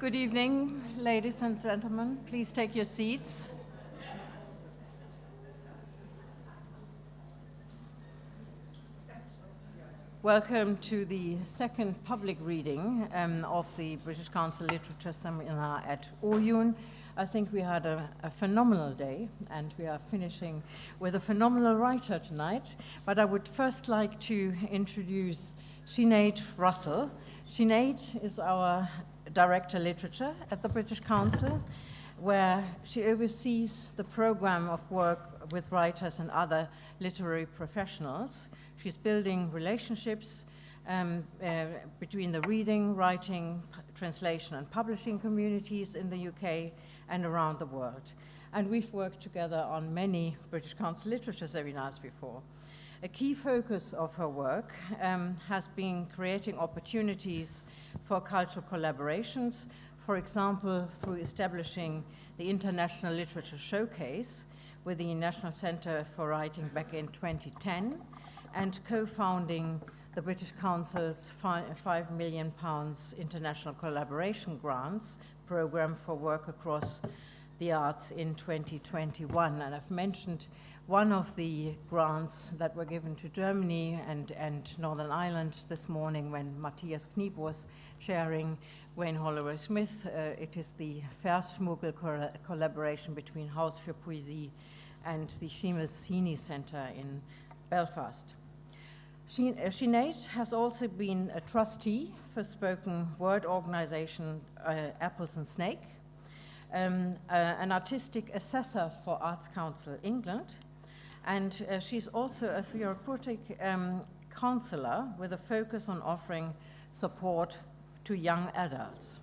Good evening, ladies and gentlemen. Please take your seats. Welcome to the second public reading of the British Council Literature Seminar at Oyun. I think we had a phenomenal day, and we are finishing with a phenomenal writer tonight. But I would first like to introduce Sinead Russell. Sinead is our Director Literature at the British Council, where she oversees the program of work with writers and other literary professionals. She's building relationships between the reading, writing, translation, and publishing communities in the UK and around the world. And we've worked together on many British Council literature seminars before. A key focus of her work has been creating opportunities for cultural collaborations, for example, through establishing the International Literature Showcase with the National Centre for Writing back in 2010, and co-founding the British Council's £5 million International Collaboration Grants Programme for work across the arts in 2021. And I've mentioned one of the grants that were given to Germany and Northern Ireland this morning when Matthias Kniep was chairing Wayne Holloway Smith. It is the Versschmuggel collaboration between House für Poesie and the Seamus Heaney Centre in Belfast. Sinead has also been a trustee for spoken word organisation Apples and Snake, an artistic assessor for Arts Council England, and she's also a therapeutic counsellor with a focus on offering support to young adults.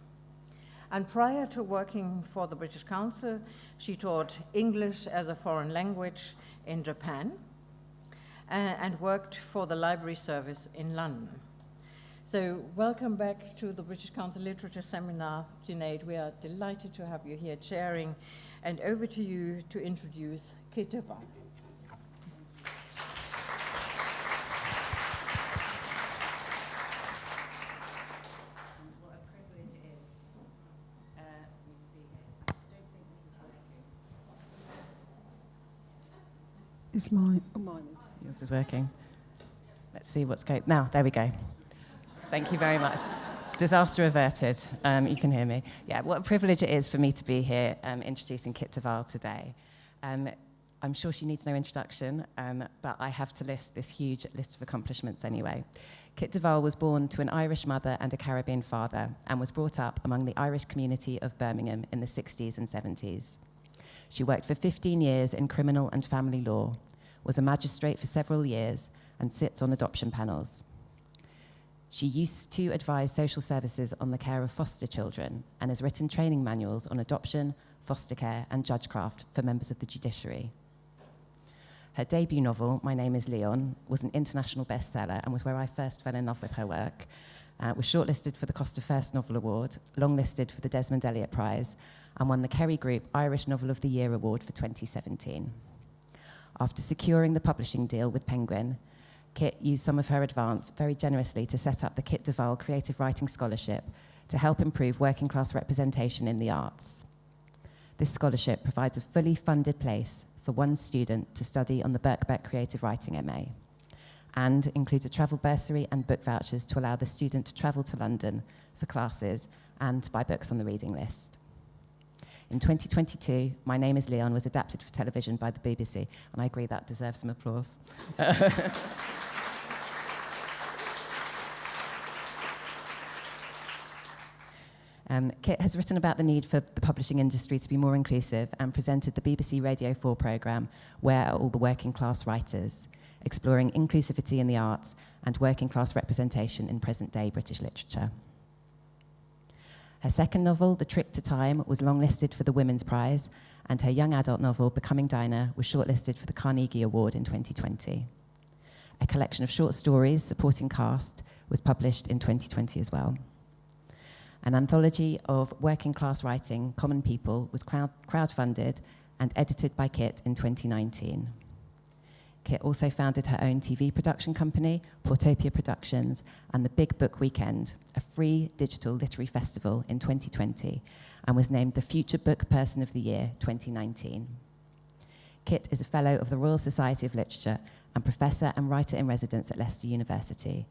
And prior to working for the British Council, she taught English as a foreign language in Japan and worked for the Library Service in London. So welcome back to the British Council Literature Seminar, Sinead. We are delighted to have you here chairing, and over to you to introduce Kit de Waal. Is mine? Oh, mine is. Yours is working. Let's see what's going. Now, there we go. Thank you very much. Disaster averted. You can hear me. Yeah, what a privilege it is for me to be here introducing Kit de Waal today. I'm sure she needs no introduction, but I have to list this huge list of accomplishments anyway. Kit de Waal was born to an Irish mother and a Caribbean father and was brought up among the Irish community of Birmingham in the 60s and 70s. She worked for 15 years in criminal and family law, was a magistrate for several years, and sits on adoption panels. She used to advise social services on the care of foster children and has written training manuals on adoption, foster care, and judgecraft for members of the judiciary. Her debut novel, My Name is Leon, was an international bestseller and was where I first fell in love with her work. Was shortlisted for the Costa First Novel Award, longlisted for the Desmond Elliott Prize, and won the Kerry Group Irish Novel of the Year Award for 2017. After securing the publishing deal with Penguin, Kit used some of her advance very generously to set up the Kit de Waal Creative Writing Scholarship to help improve working class representation in the arts. This scholarship provides a fully funded place for one student to study on the Birkbeck Creative Writing MA, and includes a travel bursary and book vouchers to allow the student to travel to London for classes and buy books on the reading list. In 2022, My Name is Leon was adapted for television by the BBC, and I agree that deserves some applause. Kit has written about the need for the publishing industry to be more inclusive and presented the BBC Radio 4 programme, Where Are All the Working Class Writers?, exploring inclusivity in the arts and working class representation in present-day British literature. Her second novel, The Trick to Time, was longlisted for the Women's Prize, and her young adult novel, Becoming Dinah, was shortlisted for the Carnegie Award in 2020. A collection of short stories supporting cast was published in 2020 as well. An anthology of working class writing, Common People, was crowdfunded and edited by Kit in 2019. Kit also founded her own TV production company, Portopia Productions, and the Big Book Weekend, a free digital literary festival in 2020, and was named the Future Book Person of the Year 2019. Kit is a Fellow of the Royal Society of Literature and Professor and Writer-in-Residence at Leicester University.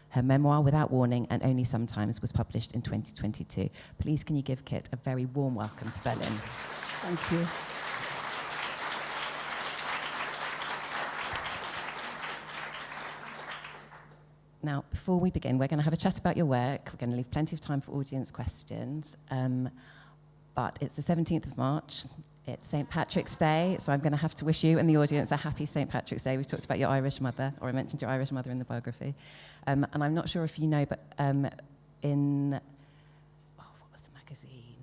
Her memoir, Without Warning and Only Sometimes, was published in 2022. Please can you give Kit a very warm welcome to Berlin. Thank you. Now, before we begin, we're going to have a chat about your work. We're going to leave plenty of time for audience questions. But it's the 17th of March. It's St. Patrick's Day, so I'm going to have to wish you and the audience a happy St. Patrick's Day. We've talked about your Irish mother, or I mentioned your Irish mother in the biography. And I'm not sure if you know, but what was the magazine?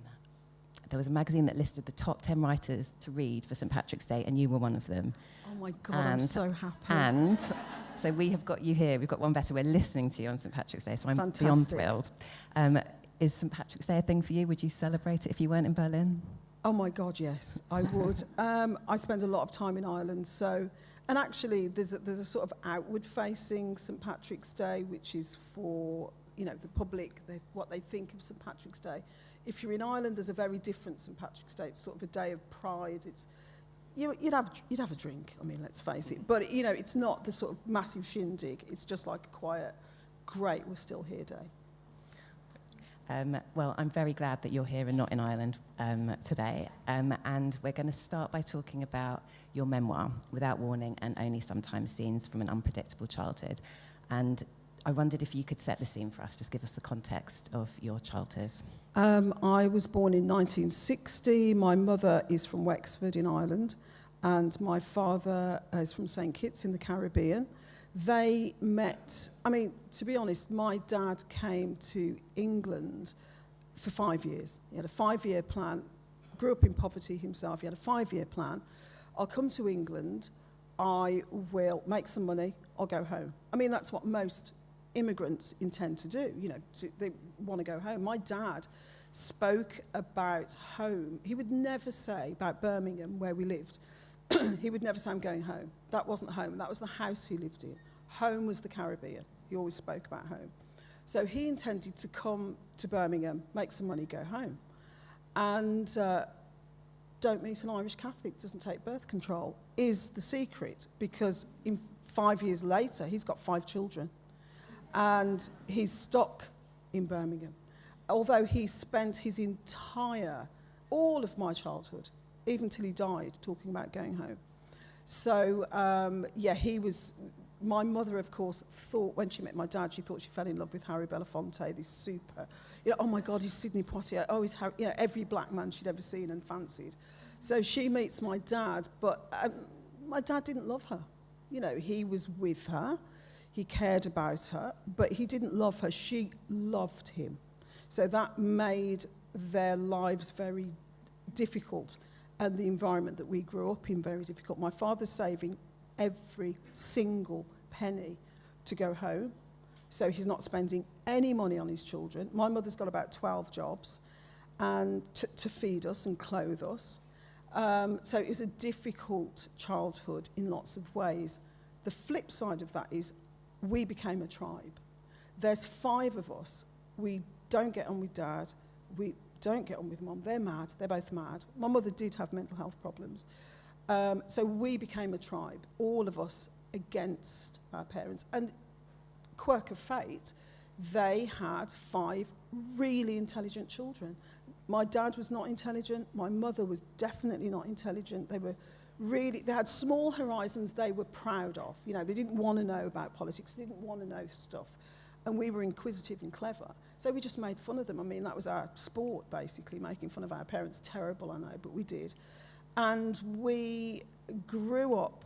There was a magazine that listed the top 10 writers to read for St. Patrick's Day, and you were one of them. Oh my God, I'm so happy. And so we have got you here. We've got one better. We're listening to you on St. Patrick's Day, so I'm beyond thrilled. Is St. Patrick's Day a thing for you? Would you celebrate it if you weren't in Berlin? Oh my God, yes, I would. I spend a lot of time in Ireland, so, and actually there's a sort of outward-facing St. Patrick's Day, which is for, you know, the public, what they think of St. Patrick's Day. If you're in Ireland, there's a very different St. Patrick's Day. It's sort of a day of pride. It's, you'd have a drink, I mean, let's face it. But, you know, it's not the sort of massive shindig. It's just like a quiet, great, we're still here day. Well, I'm very glad that you're here and not in Ireland today. And we're going to start by talking about your memoir, Without Warning and Only Sometimes, Scenes from an Unpredictable Childhood. And I wondered if you could set the scene for us, just give us the context of your childhood. I was born in 1960. My mother is from Wexford in Ireland, and my father is from St. Kitts in the Caribbean. They met, I mean, to be honest, my dad came to England for 5 years. He had a 5-year plan, grew up in poverty himself. He had a 5-year plan. I'll come to England, I will make some money, I'll go home. I mean, that's what most immigrants intend to do, you know, they want to go home. My dad spoke about home. He would never say about Birmingham, where we lived. He would never say, I'm going home. That wasn't home. That was the house he lived in. Home was the Caribbean. He always spoke about home. So he intended to come to Birmingham, make some money, go home. And don't meet an Irish Catholic, doesn't take birth control, is the secret. Because 5 years later, he's got 5 children. And he's stuck in Birmingham. Although he spent his all of my childhood, even till he died, talking about going home. So, my mother, of course, thought, when she met my dad, she thought she fell in love with Harry Belafonte, this super, you know, oh my God, he's Sidney Poitier, oh, he's Harry, you know, every black man she'd ever seen and fancied. So she meets my dad, but my dad didn't love her. You know, he was with her, he cared about her, but he didn't love her, she loved him. So that made their lives very difficult, and the environment that we grew up in very difficult. My father's saving every single penny to go home, so he's not spending any money on his children. My mother's got about 12 jobs and to feed us and clothe us. So it was a difficult childhood in lots of ways. The flip side of that is we became a tribe. There's 5 of us. We don't get on with Dad. We don't get on with Mum. They're mad. They're both mad. My mother did have mental health problems. So we became a tribe, all of us against our parents. And quirk of fate, they had 5 really intelligent children. My dad was not intelligent. My mother was definitely not intelligent. They had small horizons they were proud of. You know, they didn't want to know about politics. They didn't want to know stuff. And we were inquisitive and clever. So we just made fun of them. I mean, that was our sport, basically, making fun of our parents. Terrible, I know, but we did. And we grew up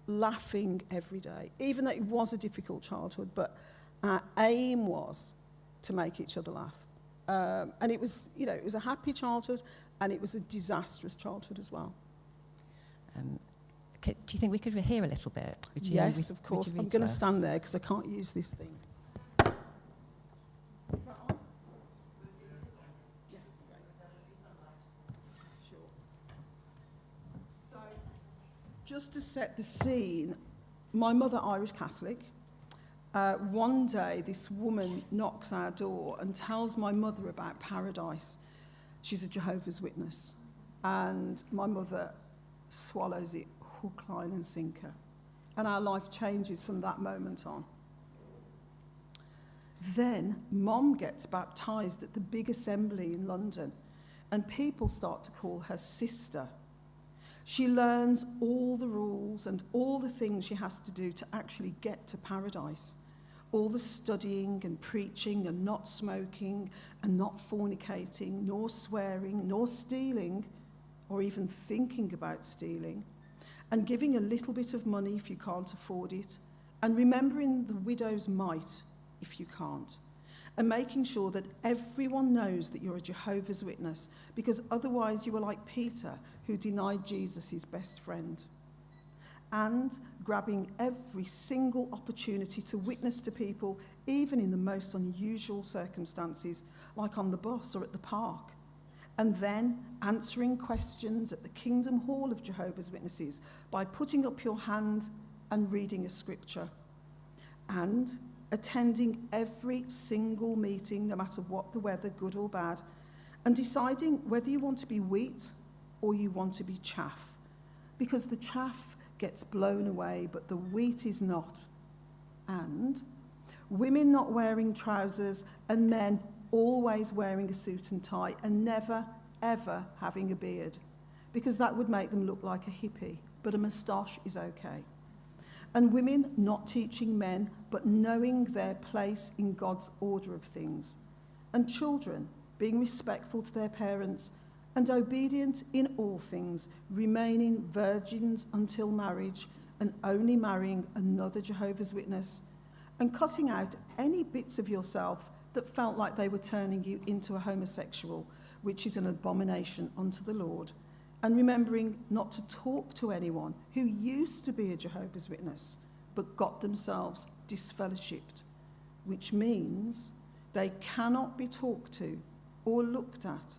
laughing every day, even though it was a difficult childhood, but our aim was to make each other laugh. And it was, you know, it was a happy childhood, and it was a disastrous childhood as well. Do you think we could hear a little bit? Yes, of course. I'm going to stand there because I can't use this thing. Is that on? Yes. Sure. So, just to set the scene, my mother, Irish Catholic, one day this woman knocks our door and tells my mother about paradise. She's a Jehovah's Witness. And my mother swallows it hook, line and sinker. And our life changes from that moment on. Then Mom gets baptised at the big assembly in London, and people start to call her sister. She learns all the rules and all the things she has to do to actually get to paradise. All the studying and preaching and not smoking and not fornicating, nor swearing, nor stealing, or even thinking about stealing, and giving a little bit of money if you can't afford it, and remembering the widow's mite if you can't, and making sure that everyone knows that you're a Jehovah's Witness, because otherwise you are like Peter, who denied Jesus his best friend. And grabbing every single opportunity to witness to people, even in the most unusual circumstances, like on the bus or at the park. And then answering questions at the Kingdom Hall of Jehovah's Witnesses by putting up your hand and reading a scripture. And attending every single meeting, no matter what the weather, good or bad, and deciding whether you want to be wheat or you want to be chaff. Because the chaff gets blown away, but the wheat is not. And women not wearing trousers and men always wearing a suit and tie and never, ever having a beard, because that would make them look like a hippie, but a moustache is okay. And women not teaching men, but knowing their place in God's order of things. And children being respectful to their parents and obedient in all things, remaining virgins until marriage and only marrying another Jehovah's Witness, and cutting out any bits of yourself that felt like they were turning you into a homosexual, which is an abomination unto the Lord, and remembering not to talk to anyone who used to be a Jehovah's Witness but got themselves disfellowshipped, which means they cannot be talked to or looked at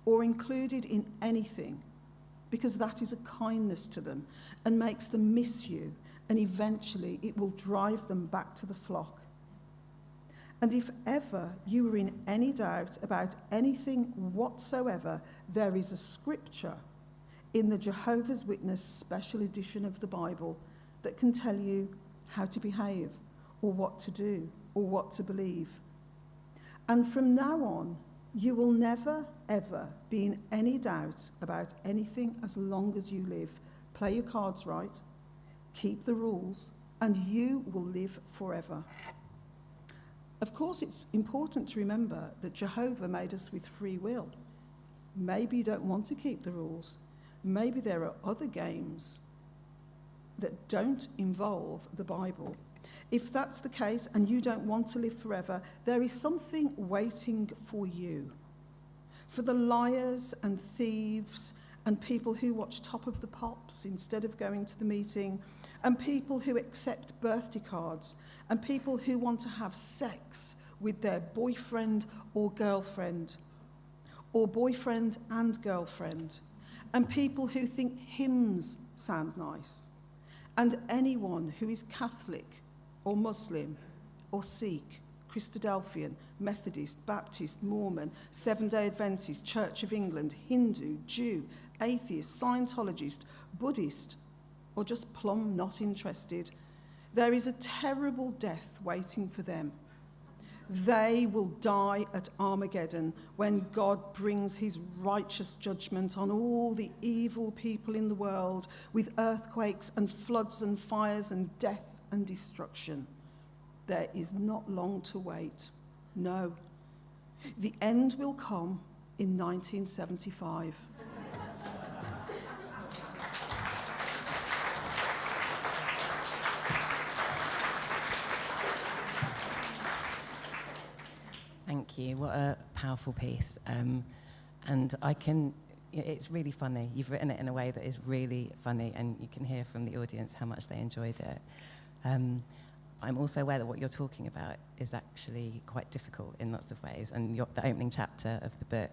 or included in anything, because that is a kindness to them and makes them miss you, and eventually it will drive them back to the flock. And if ever you are in any doubt about anything whatsoever, there is a scripture in the Jehovah's Witness special edition of the Bible that can tell you how to behave or what to do or what to believe. And from now on, you will never, ever be in any doubt about anything as long as you live. Play your cards right, keep the rules, and you will live forever. Of course, it's important to remember that Jehovah made us with free will. Maybe you don't want to keep the rules. Maybe there are other games that don't involve the Bible. If that's the case and you don't want to live forever, there is something waiting for you. For the liars and thieves and people who watch Top of the Pops instead of going to the meeting, and people who accept birthday cards, and people who want to have sex with their boyfriend or girlfriend, or boyfriend and girlfriend, and people who think hymns sound nice, and anyone who is Catholic or Muslim or Sikh, Christadelphian, Methodist, Baptist, Mormon, Seventh-day Adventist, Church of England, Hindu, Jew, atheist, Scientologist, Buddhist, or just plumb not interested. There is a terrible death waiting for them. They will die at Armageddon when God brings his righteous judgment on all the evil people in the world, with earthquakes and floods and fires and death and destruction. There is not long to wait. No. The end will come in 1975. Thank you. What a powerful piece. And it's really funny. You've written it in a way that is really funny, and you can hear from the audience how much they enjoyed it. I'm also aware that what you're talking about is actually quite difficult in lots of ways. And the opening chapter of the book,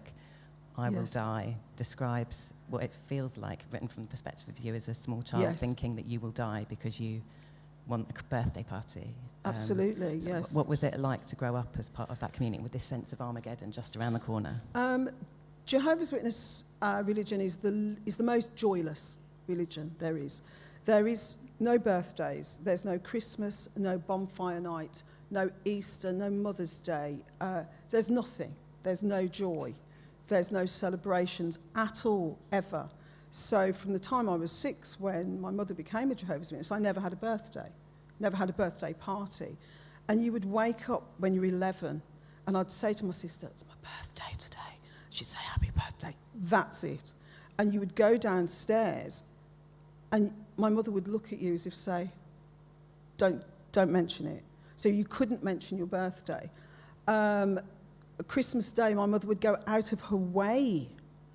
I Will Die, describes what it feels like, written from the perspective of you as a small child, thinking that you will die because you want a birthday party. Absolutely, So yes. what was it like to grow up as part of that community with this sense of Armageddon just around the corner? Jehovah's Witness religion is the most joyless religion there is. There is no birthdays, there's no Christmas, no bonfire night, no Easter, no Mother's Day. There's nothing. There's no joy. There's no celebrations at all, ever. So from the time I was 6, when my mother became a Jehovah's Witness, I never had a birthday, never had a birthday party. And you would wake up when you were 11, and I'd say to my sister, it's my birthday today. She'd say, happy birthday. That's it. And you would go downstairs, and my mother would look at you as if to say, don't mention it. So you couldn't mention your birthday. Christmas Day, my mother would go out of her way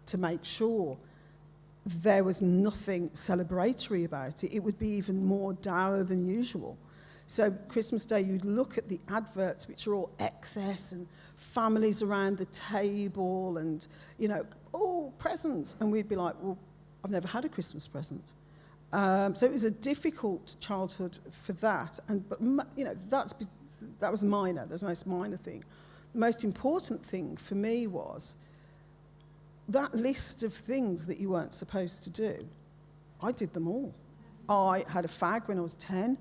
to make sure there was nothing celebratory about it. It would be even more dour than usual. So Christmas Day, you'd look at the adverts, which are all excess and families around the table and, presents. And we'd be like, well, I've never had a Christmas present. So it was a difficult childhood for that. But that was minor. That was the most minor thing. The most important thing for me was that list of things that you weren't supposed to do. I did them all. I had a fag when I was 10.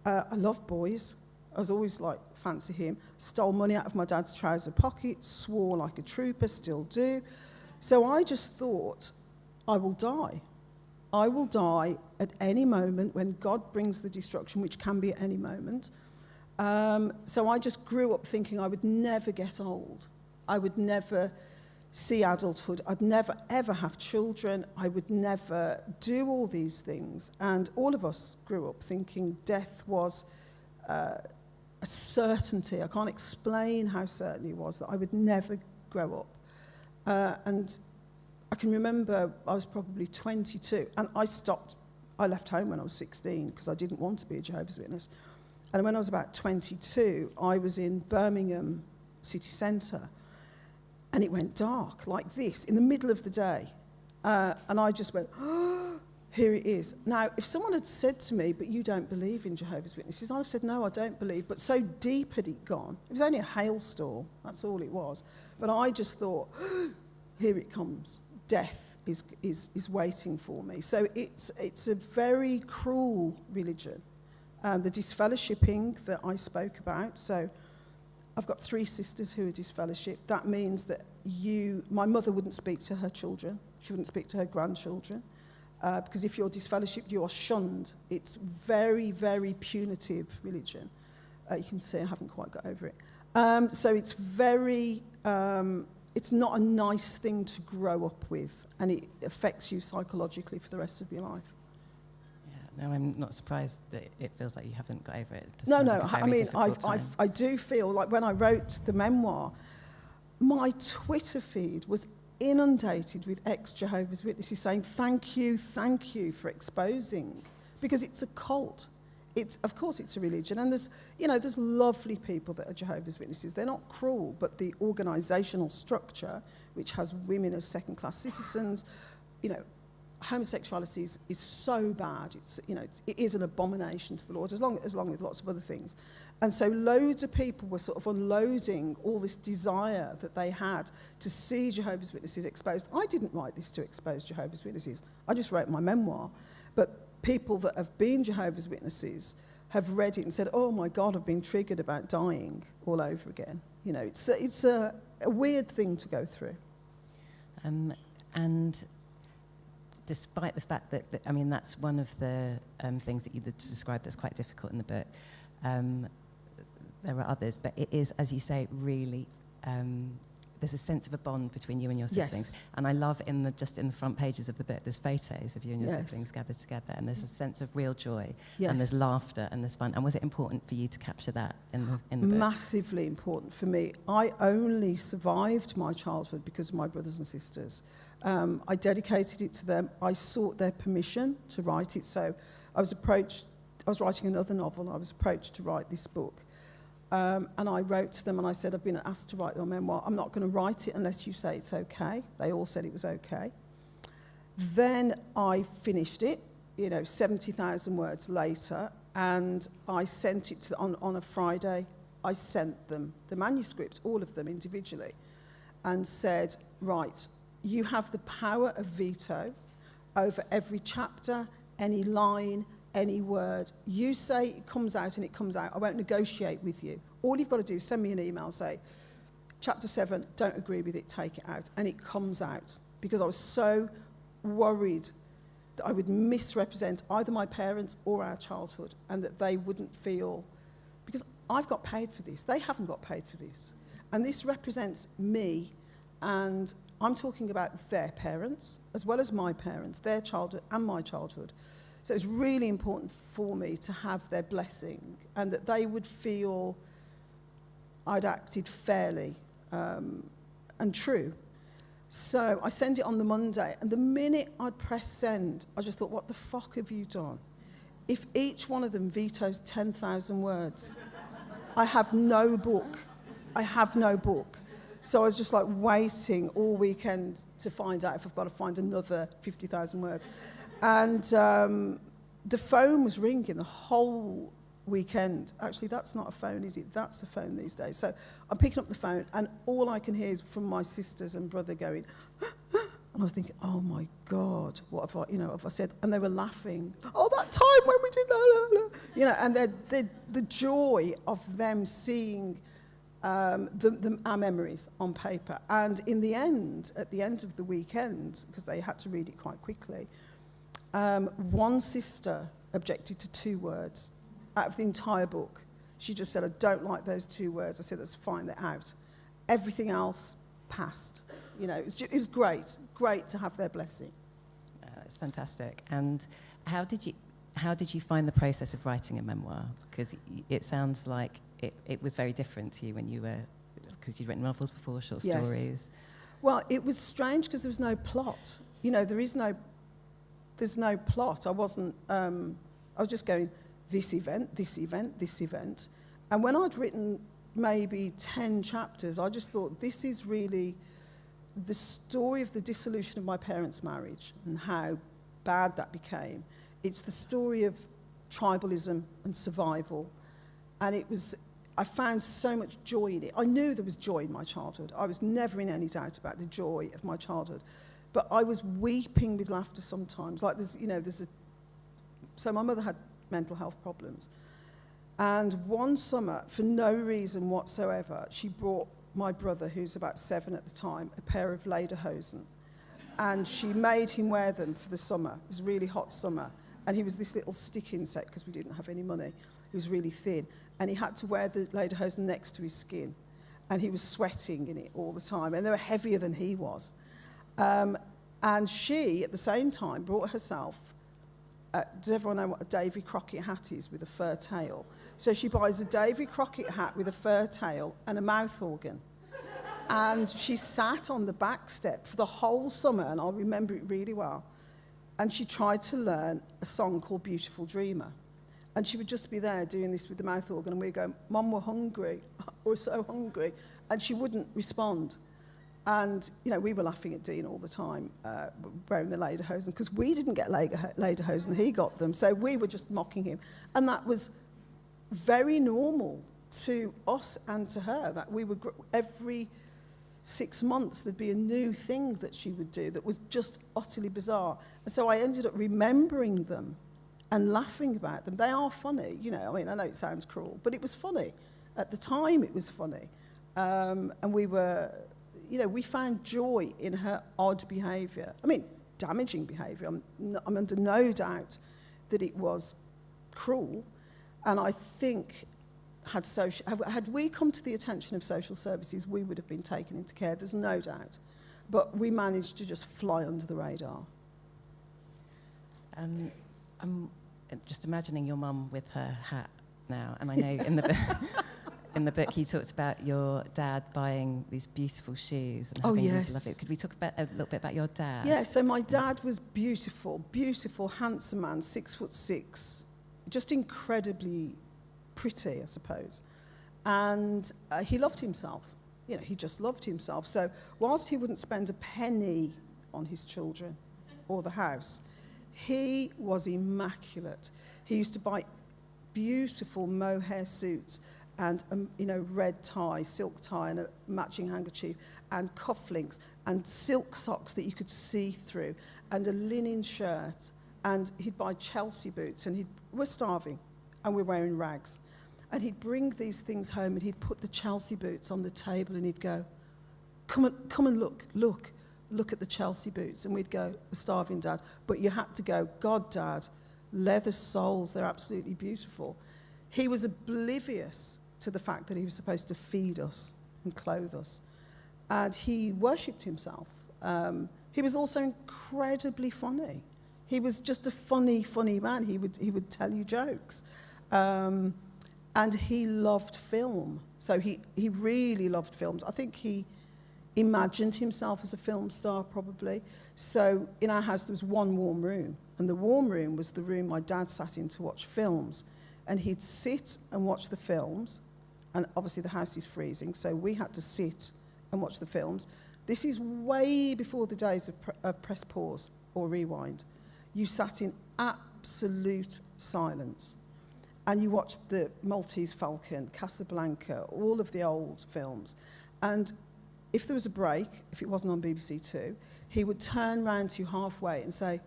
I loved boys. I was always like, fancy him. Stole money out of my dad's trouser pocket, swore like a trooper, still do. So I just thought, I will die. I will die at any moment when God brings the destruction, which can be at any moment. So I just grew up thinking I would never get old. I would never see adulthood. I'd never, ever have children. I would never do all these things. And all of us grew up thinking death was a certainty. I can't explain how certain it was that I would never grow up. And I can remember I was probably 22, and I left home when I was 16 because I didn't want to be a Jehovah's Witness. And when I was about 22, I was in Birmingham city centre, and it went dark like this in the middle of the day. And I just went, oh, here it is. Now, if someone had said to me, but you don't believe in Jehovah's Witnesses, I'd have said, no, I don't believe. But so deep had it gone. It was only a hailstorm. That's all it was. But I just thought, oh, here it comes. Death is waiting for me. So it's a very cruel religion. The disfellowshipping that I spoke about. So I've got 3 sisters who are disfellowshipped. That means that my mother wouldn't speak to her children. She wouldn't speak to her grandchildren. Because if you're disfellowshipped, you are shunned. It's very, very punitive religion. You can see I haven't quite got over it. So it's very, it's not a nice thing to grow up with, and it affects you psychologically for the rest of your life. No, I'm not surprised that it feels like you haven't got over it. No, I mean, I do feel like when I wrote the memoir, my Twitter feed was inundated with ex-Jehovah's Witnesses saying, thank you for exposing, because it's a cult. Of course it's a religion, and there's lovely people that are Jehovah's Witnesses. They're not cruel, but the organisational structure, which has women as second-class citizens, homosexuality is so bad. It is an abomination to the Lord, along with lots of other things. And so loads of people were sort of unloading all this desire that they had to see Jehovah's Witnesses exposed. I didn't write this to expose Jehovah's Witnesses. I just wrote my memoir. But people that have been Jehovah's Witnesses have read it and said, oh my God, I've been triggered about dying all over again. It's a weird thing to go through. And despite the fact that that's one of the things that you described that's quite difficult in the book. There are others, but it is, as you say, really, there's a sense of a bond between you and your siblings. Yes. And I love just in the front pages of the book, there's photos of you and your siblings gathered together, and there's a sense of real joy, and there's laughter, and there's fun. And was it important for you to capture that in the book? Massively important for me. I only survived my childhood because of my brothers and sisters. I dedicated it to them. I sought their permission to write it. So I was writing another novel, and I was approached to write this book. And I wrote to them and I said, I've been asked to write your memoir. I'm not going to write it unless you say it's okay. They all said it was okay. Then I finished it, 70,000 words later. and I sent it on a Friday. I sent them the manuscript, all of them individually, and said, right, you have the power of veto over every chapter, any line, any word. You say it comes out and it comes out. I won't negotiate with you. All you've got to do is send me an email, say, chapter 7, don't agree with it, take it out. And it comes out. Because I was so worried that I would misrepresent either my parents or our childhood, and that they wouldn't feel, because I've got paid for this. They haven't got paid for this. And this represents me, and I'm talking about their parents, as well as my parents, their childhood and my childhood. So it's really important for me to have their blessing, and that they would feel I'd acted fairly and true. So I send it on the Monday, and the minute I'd press send, I just thought, what the fuck have you done? If each one of them vetoes 10,000 words, I have no book. I have no book. So I was just like waiting all weekend to find out if I've got to find another 50,000 words. And the phone was ringing the whole weekend. Actually, that's not a phone, is it? That's a phone these days. So I'm picking up the phone, and all I can hear is from my sisters and brother going, and I was thinking, oh my God, what have I said? And they were laughing. Oh, that time when we did that, and the joy of them seeing our memories on paper. And in the end, at the end of the weekend, because they had to read it quite quickly, one sister objected to 2 words out of the entire book. She just said, I don't like those 2 words. I said, that's fine, they're out. Everything else passed. It was great to have their blessing. That's fantastic. And how did you find the process of writing a memoir? Because it sounds like it was very different to you when you were, because you'd written novels before, short stories. Yes. Well, it was strange because there was no plot. There's no plot. I was just going, this event, this event, this event. And when I'd written maybe 10 chapters, I just thought, this is really the story of the dissolution of my parents' marriage and how bad that became. It's the story of tribalism and survival. And I found so much joy in it. I knew there was joy in my childhood. I was never in any doubt about the joy of my childhood. But I was weeping with laughter sometimes. Like so my mother had mental health problems. And one summer, for no reason whatsoever, she brought my brother, who's about 7 at the time, a pair of lederhosen. And she made him wear them for the summer. It was a really hot summer. And he was this little stick insect because we didn't have any money. He was really thin. And he had to wear the lederhosen next to his skin. And he was sweating in it all the time. And they were heavier than he was. And she, at the same time, brought herself, does everyone know what a Davy Crockett hat is with a fur tail? So she buys a Davy Crockett hat with a fur tail and a mouth organ. And she sat on the back step for the whole summer, and I'll remember it really well. And she tried to learn a song called Beautiful Dreamer. And she would just be there doing this with the mouth organ, and we'd go, Mum, we're hungry. We're so hungry. And she wouldn't respond. And, we were laughing at Dean all the time, wearing the lederhosen, because we didn't get lederhosen, he got them. So we were just mocking him. And that was very normal to us and to her, that we would, every 6 months, there'd be a new thing that she would do that was just utterly bizarre. And so I ended up remembering them and laughing about them. They are funny, I know it sounds cruel, but it was funny. At the time, it was funny. And we were... we found joy in her odd behaviour. Damaging behaviour. I'm under no doubt that it was cruel. And I think had we come to the attention of social services, we would have been taken into care. There's no doubt. But we managed to just fly under the radar. I'm just imagining your mum with her hat now. And I know in the book, you talked about your dad buying these beautiful shoes and having these lovely... Could we talk a little bit about your dad? Yeah, so my dad was beautiful, handsome man, 6'6", just incredibly pretty, I suppose. And he loved himself. He just loved himself. So whilst he wouldn't spend a penny on his children or the house, he was immaculate. He used to buy beautiful mohair suit and red tie, silk tie and a matching handkerchief and cufflinks and silk socks that you could see through and a linen shirt, and he'd buy Chelsea boots, and we're starving and we're wearing rags, and he'd bring these things home and he'd put the Chelsea boots on the table and he'd go, come and look at the Chelsea boots. And we'd go, we're starving, Dad. But you had to go, God, Dad, leather soles, they're absolutely beautiful. He was oblivious to the fact that he was supposed to feed us and clothe us. And he worshipped himself. He was also incredibly funny. He was just a funny man. He would tell you jokes. And he loved film. So he really loved films. I think he imagined himself as a film star, probably. So in our house, there was one warm room. And the warm room was the room my dad sat in to watch films. And he'd sit and watch the films. And obviously the house is freezing, so we had to sit and watch the films. This is way before the days of press pause or rewind. You sat in absolute silence. And you watched the Maltese Falcon, Casablanca, all of the old films. And if there was a break, if it wasn't on BBC Two, he would turn round to you halfway and say,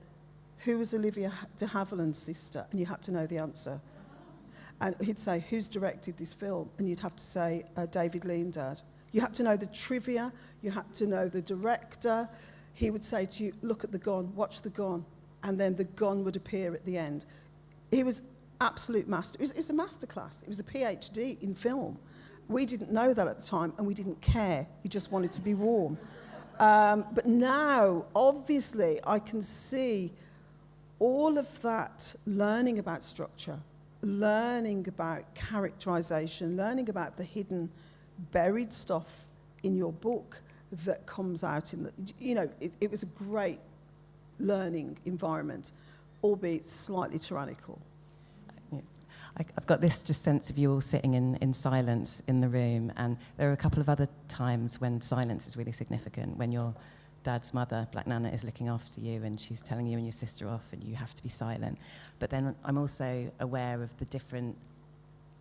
who was Olivia de Havilland's sister? And you had to know the answer. And he'd say, who's directed this film? And you'd have to say, David Lean, Dad. You had to know the trivia. You had to know the director. He would say to you, look at the gun, watch the gun. And then the gun would appear at the end. He was absolute master. It was a masterclass. It was a PhD in film. We didn't know that at the time, and we didn't care. We just wanted to be warm. But now, obviously, I can see all of that learning about structure, learning about characterization, learning about the hidden, buried stuff in your book that comes out in the, it was a great learning environment, albeit slightly tyrannical. I've got this just sense of you all sitting in silence in the room, and there are a couple of other times when silence is really significant, when your dad's mother, Black Nana, is looking after you and she's telling you and your sister off and you have to be silent. But then I'm also aware of the different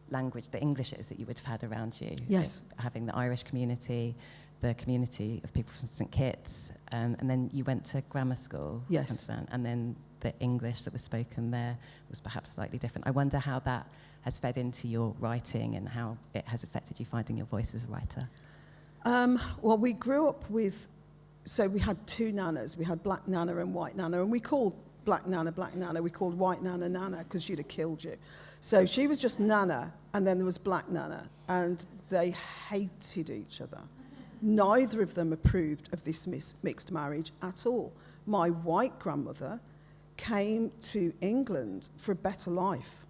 language, the Englishes that you would have had around you. Yes. Like having the Irish community, the community of people from St Kitts, and then you went to grammar school. Yes. Understand? And then the English that was spoken there was perhaps slightly different. I wonder how that has fed into your writing and how it has affected you finding your voice as a writer. Well, we grew up with, so we had two nanas. We had Black Nana and White Nana, and we called Black Nana, we called White Nana, Nana, because she'd have killed you. So she was just Nana, and then there was Black Nana, and they hated each other. Neither of them approved of this mixed marriage at all. My white grandmother came to England for a better life.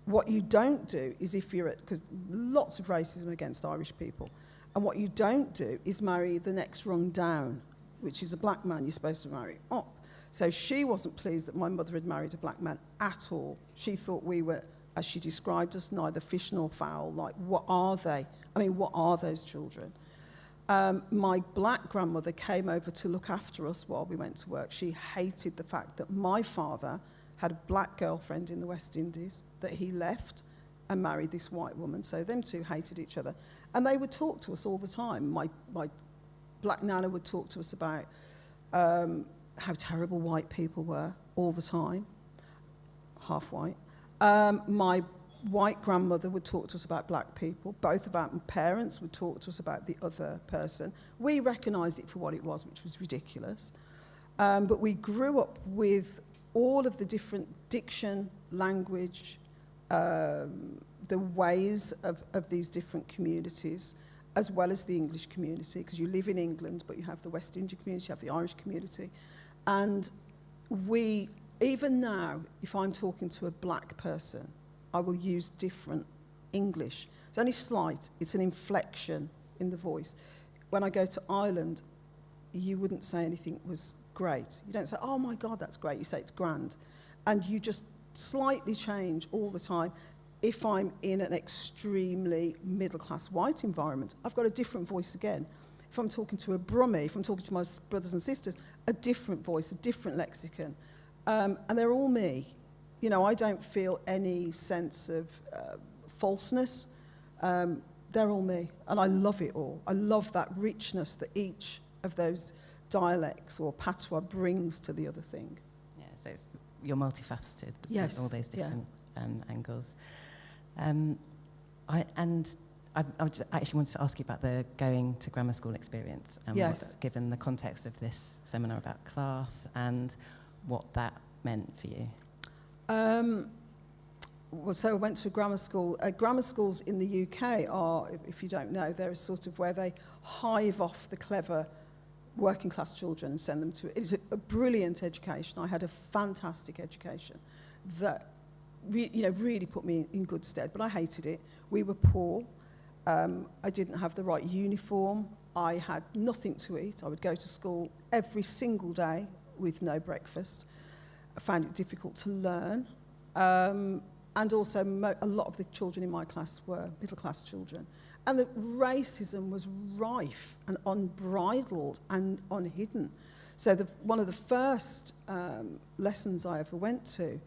What you don't do is because lots of racism against Irish people, and what you don't do is marry the next rung down, which is a black man you're supposed to marry up. So she wasn't pleased that my mother had married a black man at all. She thought we were, as she described us, neither fish nor fowl. Like, what are they? I mean, what are those children? My black grandmother came over to look after us while we went to work. She hated the fact that my father had a black girlfriend in the West Indies, that he left and married this white woman. So them two hated each other. And they would talk to us all the time. My black nana would talk to us about how terrible white people were all the time, half white. My white grandmother would talk to us about black people. Both of our parents would talk to us about the other person. We recognised it for what it was, which was ridiculous. But we grew up with all of the different diction, language, the ways of these different communities, as well as the English community, because you live in England, but you have the West Indian community, you have the Irish community. And we, even now, if I'm talking to a black person, I will use different English. It's only slight, it's an inflection in the voice. When I go to Ireland, you wouldn't say anything was great. You don't say, oh my God, that's great. You say it's grand. And you just slightly change all the time. If I'm in an extremely middle-class white environment, I've got a different voice again. If I'm talking to a Brummie, if I'm talking to my brothers and sisters, a different voice, a different lexicon. And they're all me. You know, I don't feel any sense of falseness. They're all me, and I love it all. I love that richness that each of those dialects or patois brings to the other thing. Yeah, so you're multifaceted. Yes, all those different angles. I actually wanted to ask you about the going to grammar school experience, and Yes. given the context of this seminar about class and what that meant for you. Well, so I went to a grammar school. Grammar schools in the UK are, if you don't know, they're a sort of where they hive off the clever working class children and send them to it. It's a brilliant education. I had a fantastic education that really put me in good stead, but I hated it. We were poor. I didn't have the right uniform. I had nothing to eat. I would go to school every single day with no breakfast. I found it difficult to learn. And also a lot of the children in my class were middle-class children. And the racism was rife and unbridled and unhidden. So one of the first lessons I ever went to,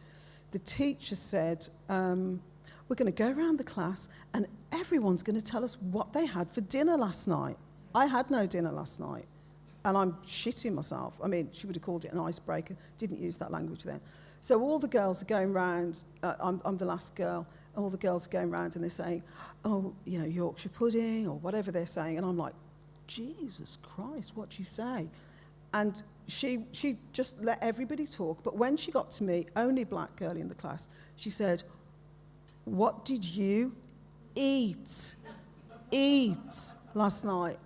the teacher said, we're going to go around the class and everyone's going to tell us what they had for dinner last night. I had no dinner last night. And I'm shitting myself. I mean, she would have called it an icebreaker. Didn't use that language then. So all the girls are going round, I'm the last girl, and all the girls are going round and they're saying, oh, you know, Yorkshire pudding or whatever they're saying. And I'm like, Jesus Christ, what do you say? And she just let everybody talk. But when she got to me, only black girl in the class, she said, what did you eat last night?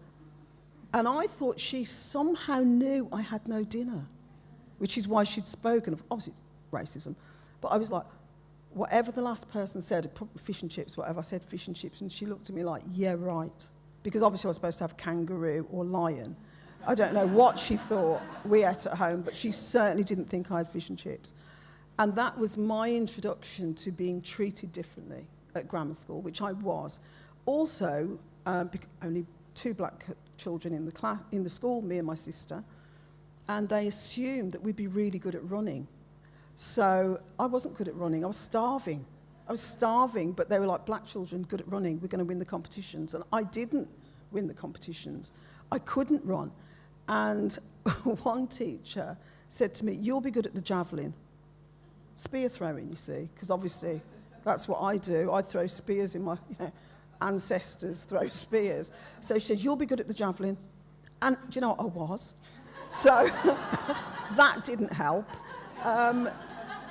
And I thought she somehow knew I had no dinner, which is why she'd spoken of, obviously, racism. But I was like, whatever the last person said, fish and chips, whatever, I said fish and chips, and she looked at me like, yeah, right. Because obviously I was supposed to have kangaroo or lion. I don't know what she thought we ate at home, but she certainly didn't think I had fish and chips. And that was my introduction to being treated differently at grammar school, which I was. Also, only 2 black children in the class, in the school, me and my sister, and they assumed that we'd be really good at running. So I wasn't good at running. I was starving, but they were like, black children, good at running, we're going to win the competitions. And I didn't win the competitions. I couldn't run. And one teacher said to me, you'll be good at the javelin. Spear throwing, you see, because obviously that's what I do. I throw spears in my, ancestors throw spears. So she said, you'll be good at the javelin. And do you know what I was? So that didn't help.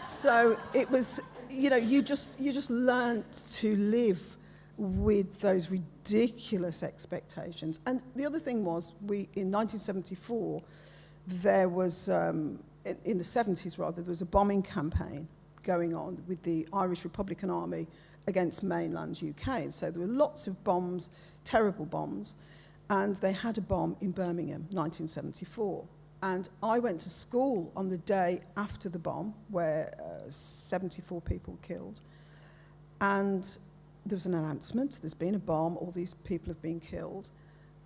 So it was, you just learnt to live with those ridiculous expectations. And the other thing was, in 1974, there was, in the 70s rather, there was a bombing campaign going on with the Irish Republican Army against mainland UK. And so there were lots of bombs, terrible bombs, and they had a bomb in Birmingham, 1974. And I went to school on the day after the bomb, where 74 people were killed. And there was an announcement, there's been a bomb, all these people have been killed.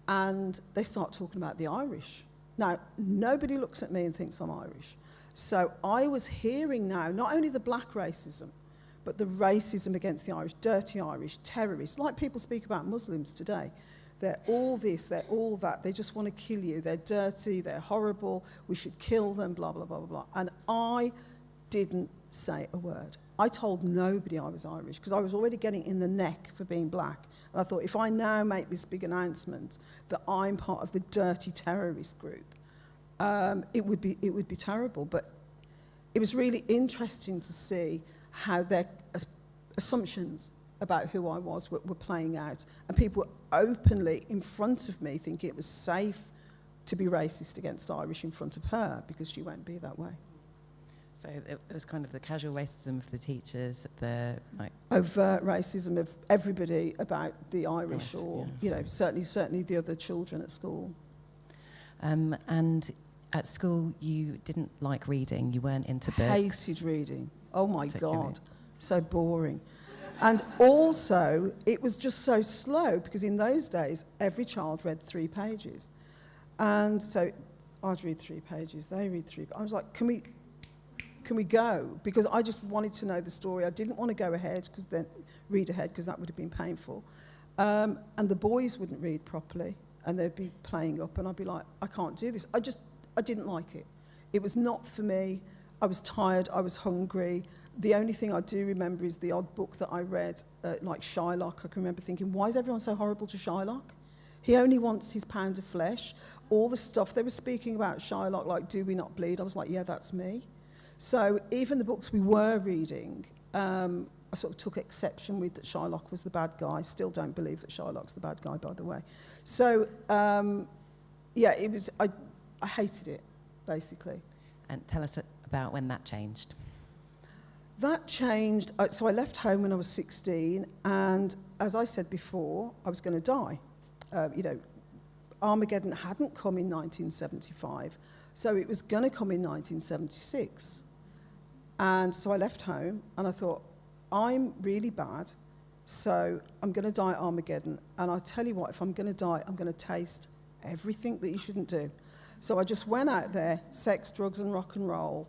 And they start talking about the Irish. Now, nobody looks at me and thinks I'm Irish. So I was hearing now not only the black racism, but the racism against the Irish, dirty Irish, terrorists, like people speak about Muslims today. They're all this, they're all that, they just want to kill you, they're dirty, they're horrible, we should kill them, blah, blah, blah, blah, blah. And I didn't say a word. I told nobody I was Irish, because I was already getting in the neck for being black. And I thought, if I now make this big announcement that I'm part of the dirty terrorist group, it would be terrible. But it was really interesting to see how their assumptions about who I was were playing out. And people were openly in front of me thinking it was safe to be racist against Irish in front of her because she won't be that way. So it was kind of the casual racism of the teachers, the overt racism of everybody about the Irish, or certainly the other children at school. And at school, you didn't like reading. You weren't into books. Hated reading. Oh my God, so boring. And also, it was just so slow because in those days, every child read 3 pages, and so I'd read 3 pages. They read 3. I was like, can we can we go? Because I just wanted to know the story. I didn't want to go ahead, read ahead, because that would have been painful. And the boys wouldn't read properly, and they'd be playing up, and I'd be like, I can't do this. I didn't like it. It was not for me. I was tired, I was hungry. The only thing I do remember is the odd book that I read, like Shylock. I can remember thinking, why is everyone so horrible to Shylock? He only wants his pound of flesh. All the stuff they were speaking about Shylock, like Do We Not Bleed, I was like, yeah, that's me. So even the books we were reading, I sort of took exception with that Shylock was the bad guy. Still don't believe that Shylock's the bad guy, by the way. So, it was, I hated it, basically. And tell us about when that changed. That changed. So I left home when I was 16, and as I said before, I was going to die. Armageddon hadn't come in 1975, so it was going to come in 1976. And so I left home, and I thought, I'm really bad, so I'm going to die at Armageddon. And I'll tell you what, if I'm going to die, I'm going to taste everything that you shouldn't do. So I just went out there, sex, drugs, and rock and roll.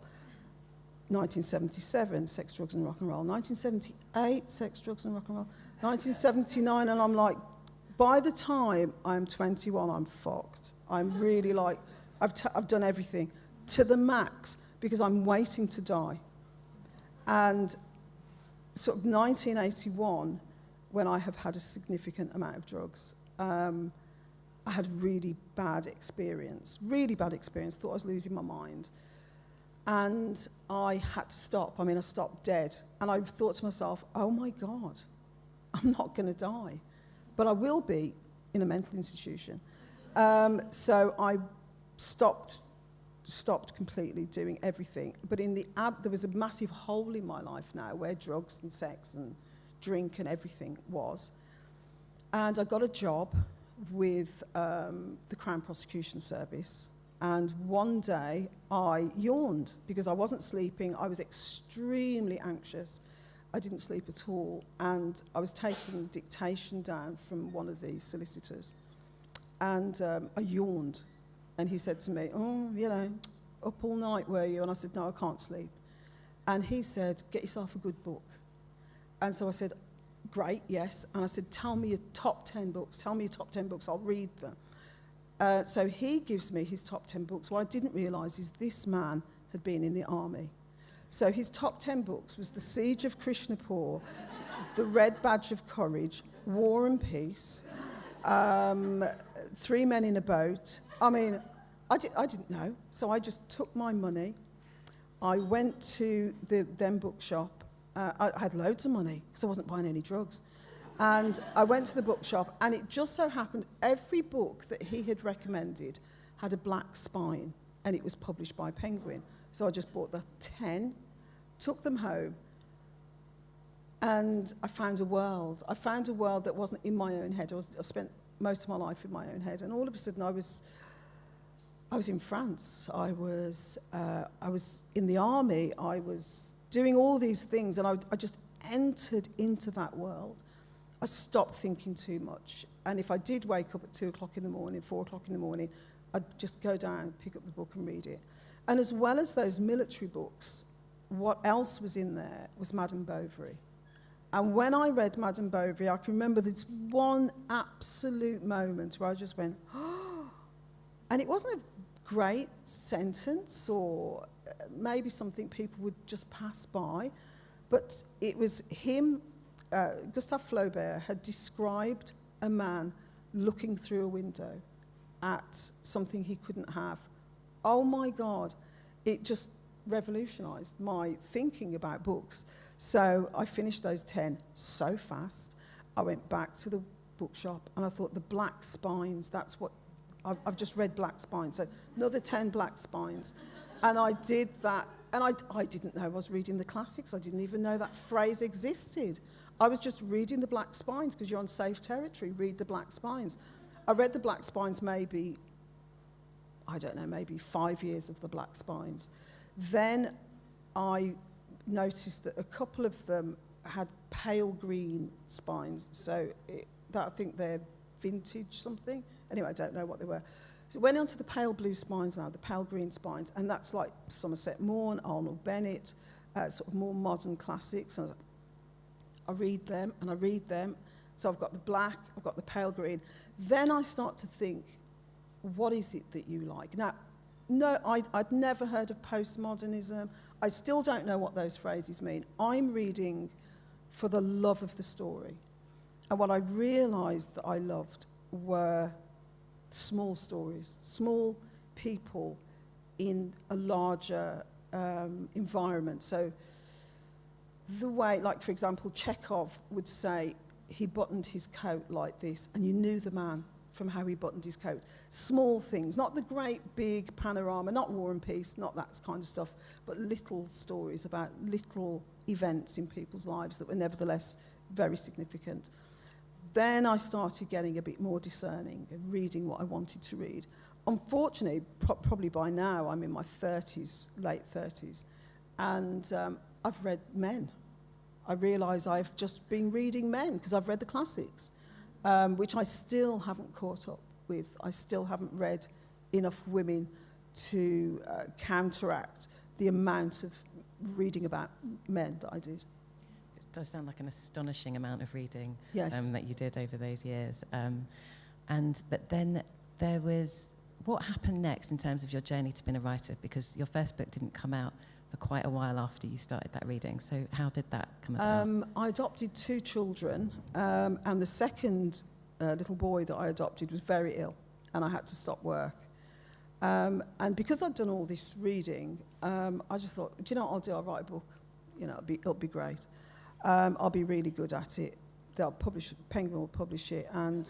1977, sex, drugs, and rock and roll. 1978, sex, drugs, and rock and roll. 1979, and I'm like, by the time I'm 21, I'm fucked. I'm really like, I've done everything to the max because I'm waiting to die. And sort of 1981, when I have had a significant amount of drugs, I had a really bad experience, thought I was losing my mind. And I had to stop. I stopped dead. And I thought to myself, oh my God, I'm not going to die. But I will be in a mental institution. So I stopped completely doing everything. But there was a massive hole in my life now where drugs and sex and drink and everything was. And I got a job with the Crown Prosecution Service. And one day I yawned because I wasn't sleeping. I was extremely anxious. I didn't sleep at all. And I was taking dictation down from one of the solicitors. And I yawned. And he said to me, up all night, were you? And I said, no, I can't sleep. And he said, get yourself a good book. And so I said, great, yes. And I said, tell me your top 10 books. Tell me your top 10 books. I'll read them. So he gives me his top 10 books. What I didn't realise is this man had been in the army. So his top 10 books was The Siege of Krishnapur, The Red Badge of Courage, War and Peace, Three Men in a Boat. I didn't know. So I just took my money. I went to the then bookshop. I had loads of money because I wasn't buying any drugs. And I went to the bookshop, and it just so happened every book that he had recommended had a black spine, and it was published by Penguin. So I just bought the 10, took them home, and I found a world. I found a world that wasn't in my own head. I spent most of my life in my own head, and all of a sudden I was in France. I was in the army. I was doing all these things, and I just entered into that world. I stopped thinking too much. And if I did wake up at 2 o'clock in the morning, 4 o'clock in the morning, I'd just go down, pick up the book and read it. And as well as those military books, what else was in there was Madame Bovary. And when I read Madame Bovary, I can remember this one absolute moment where I just went, oh, and it wasn't a great sentence or maybe something people would just pass by, but it was him. Gustave Flaubert had described a man looking through a window at something he couldn't have. Oh my God, it just revolutionised my thinking about books. So I finished those 10 so fast. I went back to the bookshop and I thought the black spines, that's what, I've just read black spines, so another 10 black spines. And I did that, and I didn't know I was reading the classics. I didn't even know that phrase existed. I was just reading the black spines because you're on safe territory. Read the black spines. I read the black spines maybe 5 years of the black spines. Then I noticed that a couple of them had pale green spines. So I think they're vintage something. Anyway, I don't know what they were. So it went on to the pale blue spines now, the pale green spines, and that's like Somerset Maugham, Arnold Bennett, sort of more modern classics. And I read them and I read them. So I've got the black, I've got the pale green. Then I start to think, what is it that you like? Now, no, I'd never heard of postmodernism. I still don't know what those phrases mean. I'm reading for the love of the story. And what I realised that I loved were small stories, small people in a larger environment. So the way, like for example, Chekhov would say he buttoned his coat like this, and you knew the man from how he buttoned his coat. Small things, not the great big panorama, not War and Peace, not that kind of stuff, but little stories about little events in people's lives that were nevertheless very significant. Then I started getting a bit more discerning and reading what I wanted to read. Unfortunately, probably by now, I'm in my 30s, late 30s, and I've read men. I realise I've just been reading men because I've read the classics, which I still haven't caught up with. I still haven't read enough women to counteract the amount of reading about men that I did. It does sound like an astonishing amount of reading Yes. that you did over those years. But then there was, what happened next in terms of your journey to being a writer? Because your first book didn't come out for quite a while after you started that reading. So how did that come about? I adopted 2 children, and the second little boy that I adopted was very ill, and I had to stop work. And because I'd done all this reading, I just thought, do you know what I'll do? I'll write a book. You know, it'll be great. I'll be really good at it. They'll publish it, Penguin will publish it, and,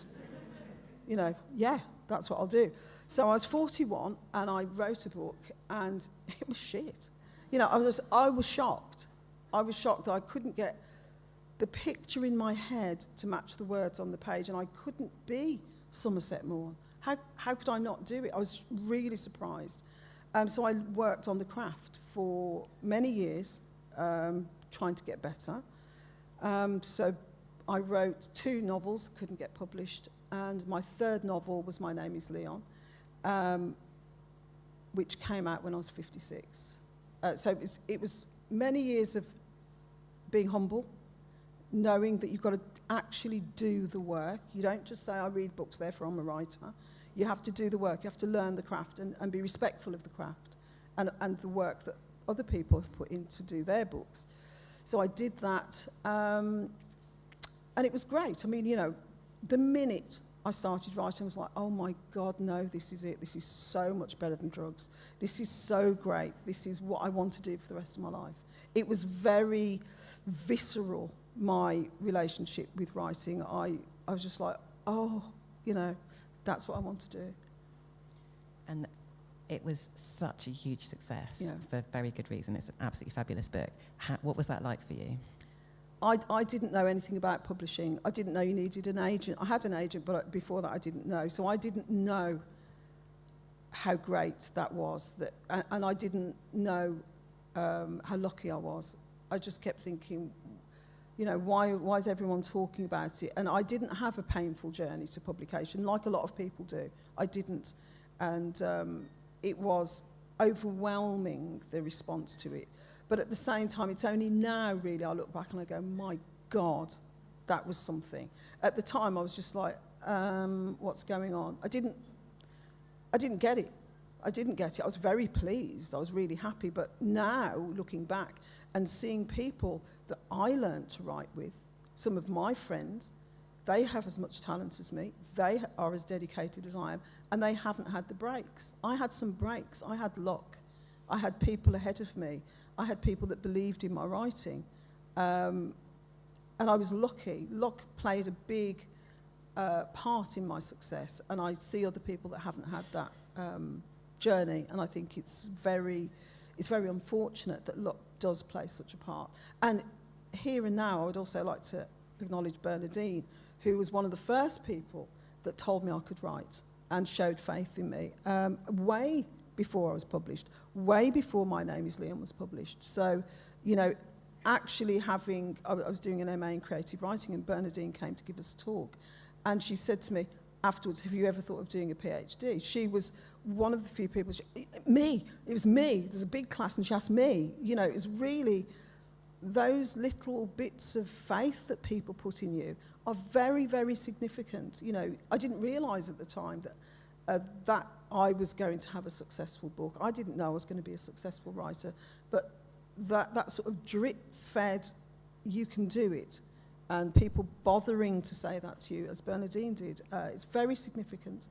you know, yeah, that's what I'll do. So I was 41, and I wrote a book, and it was shit. You know, I was shocked. I was shocked that I couldn't get the picture in my head to match the words on the page, and I couldn't be Somerset Maugham. How could I not do it? I was really surprised. So I worked on the craft for many years, trying to get better. So I wrote 2 novels, couldn't get published, and my 3rd novel was My Name is Leon, which came out when I was 56. So it was many years of being humble, knowing that you've got to actually do the work. You don't just say, I read books, therefore I'm a writer. You have to do the work. You have to learn the craft and be respectful of the craft and the work that other people have put in to do their books. So I did that, and it was great. I mean, you know, the minute I started writing, I was like, oh my God, no, this is it. This is so much better than drugs. This is so great. This is what I want to do for the rest of my life. It was very visceral, my relationship with writing. I was just like, oh, you know, that's what I want to do. And it was such a huge success, Yeah. for very good reason. It's an absolutely fabulous book. What was that like for you? I didn't know anything about publishing. I didn't know you needed an agent. I had an agent, but before that I didn't know. So I didn't know how great that was. And I didn't know how lucky I was. I just kept thinking, you know, why is everyone talking about it? And I didn't have a painful journey to publication like a lot of people do. I didn't. And it was overwhelming, the response to it. But at the same time, it's only now, really, I look back and I go, my God, that was something. At the time, I was just like, what's going on? I didn't get it. I didn't get it. I was very pleased. I was really happy. But now, looking back and seeing people that I learned to write with, some of my friends, they have as much talent as me. They are as dedicated as I am. And they haven't had the breaks. I had some breaks. I had luck. I had people ahead of me. I had people that believed in my writing. And I was lucky. Luck played a big part in my success. And I see other people that haven't had that journey. And I think it's very unfortunate that luck does play such a part. And here and now, I would also like to acknowledge Bernadine, who was one of the first people that told me I could write and showed faith in me way before I was published, way before My Name is Leon was published. So, you know, actually I was doing an MA in creative writing, and Bernadine came to give us a talk, and she said to me, afterwards, have you ever thought of doing a PhD? She was one of the few people, it was me, there's a big class, and she asked me, you know, it was really those little bits of faith that people put in you are very, very significant. You know, I didn't realise at the time that I was going to have a successful book. I didn't know I was going to be a successful writer, but that sort of drip-fed, you can do it, and people bothering to say that to you, as Bernadine did, it's very significant.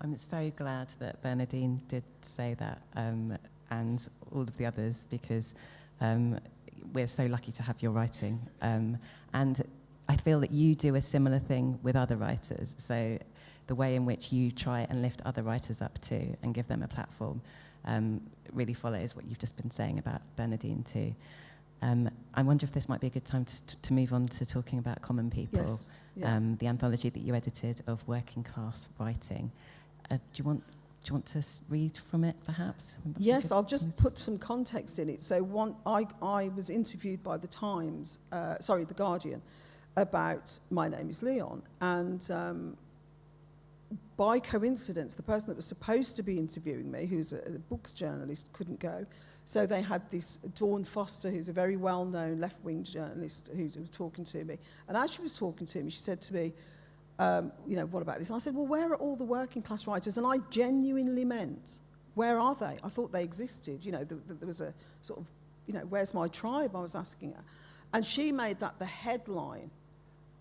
I'm so glad that Bernadine did say that, and all of the others, because we're so lucky to have your writing. And I feel that you do a similar thing with other writers. So the way in which you try and lift other writers up too and give them a platform really follows what you've just been saying about Bernadine too. I wonder if this might be a good time to move on to talking about Common People, Yes, yeah. the anthology that you edited of working class writing. Do you want to read from it, perhaps? Yes, I'll just put some context in it. So I was interviewed by The Guardian, about My Name is Leon, and by coincidence, the person that was supposed to be interviewing me, who's a books journalist, couldn't go. So they had this Dawn Foster, who's a very well-known left-wing journalist, who was talking to me. And as she was talking to me, she said to me, you know, what about this? And I said, well, where are all the working class writers? And I genuinely meant, where are they? I thought they existed. You know, there was a sort of, you know, where's my tribe? I was asking her. And she made that the headline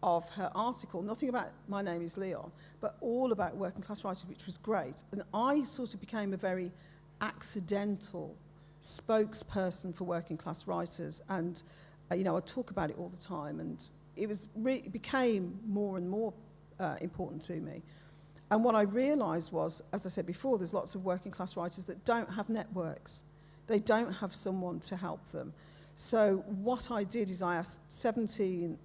of her article, nothing about My Name is Leon, but all about working class writers, which was great. And I sort of became a very accidental spokesperson for working class writers. And, you know, I talk about it all the time. And it became more and more important to me. And what I realised was, as I said before, there's lots of working class writers that don't have networks. They don't have someone to help them. So what I did is I asked 17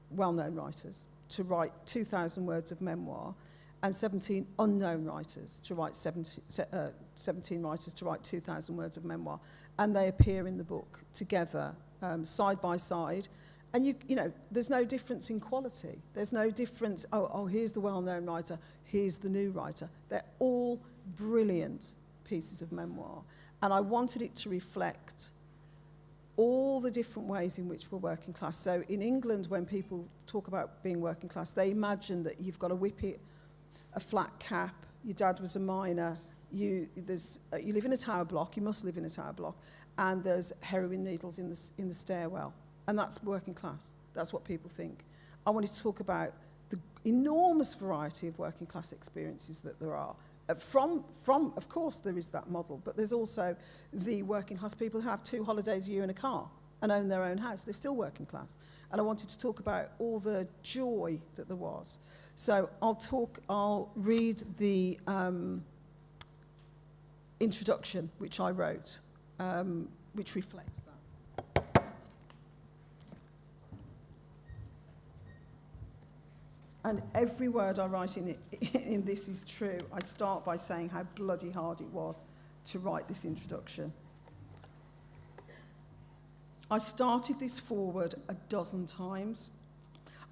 well-known writers to write 2,000 words of memoir, and 17 unknown writers to write 17 writers to write 2,000 words of memoir. And they appear in the book together, side by side. And you know, there's no difference in quality. There's no difference, oh, here's the well-known writer, here's the new writer. They're all brilliant pieces of memoir. And I wanted it to reflect all the different ways in which we're working class. So in England, when people talk about being working class, they imagine that you've got a whippet, a flat cap, your dad was a miner, you live in a tower block, you must live in a tower block, and there's heroin needles in the stairwell. And that's working class. That's what people think. I wanted to talk about the enormous variety of working class experiences that there are. From of course, there is that model, but there's also the working class people who have 2 holidays a year in a car and own their own house. They're still working class. And I wanted to talk about all the joy that there was. So I'll read the introduction which I wrote, which reflects that. And every word I write in this is true. I start by saying how bloody hard it was to write this introduction. I started this forward a dozen times.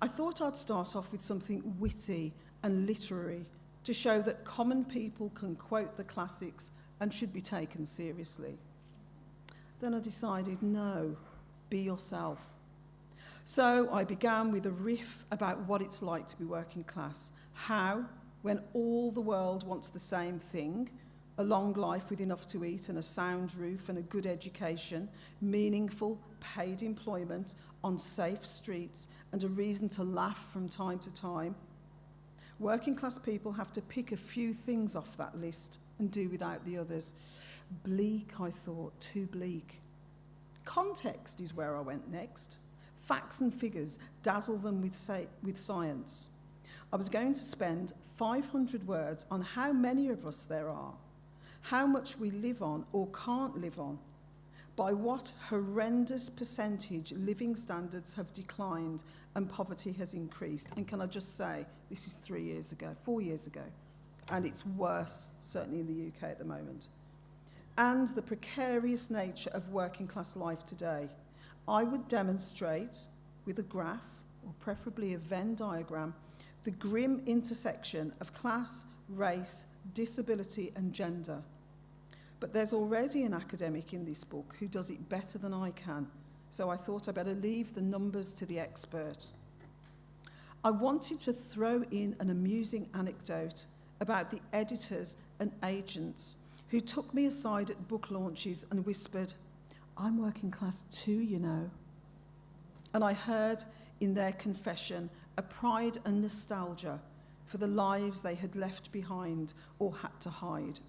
I thought I'd start off with something witty and literary to show that common people can quote the classics and should be taken seriously. Then I decided, no, be yourself. So I began with a riff about what it's like to be working class. How, when all the world wants the same thing, a long life with enough to eat and a sound roof and a good education, meaningful, paid employment on safe streets and a reason to laugh from time to time, working class people have to pick a few things off that list and do without the others. Bleak, I thought, too bleak. Context is where I went next. Facts and figures, dazzle them with science. I was going to spend 500 words on how many of us there are, how much we live on or can't live on, by what horrendous percentage living standards have declined and poverty has increased. And can I just say, this is 4 years ago, and it's worse, certainly in the UK at the moment. And the precarious nature of working class life today. I would demonstrate with a graph, or preferably a Venn diagram, the grim intersection of class, race, disability and gender. But there's already an academic in this book who does it better than I can, so I thought I'd better leave the numbers to the expert. I wanted to throw in an amusing anecdote about the editors and agents who took me aside at book launches and whispered, "I'm working class too, you know." And I heard in their confession a pride and nostalgia for the lives they had left behind or had to hide.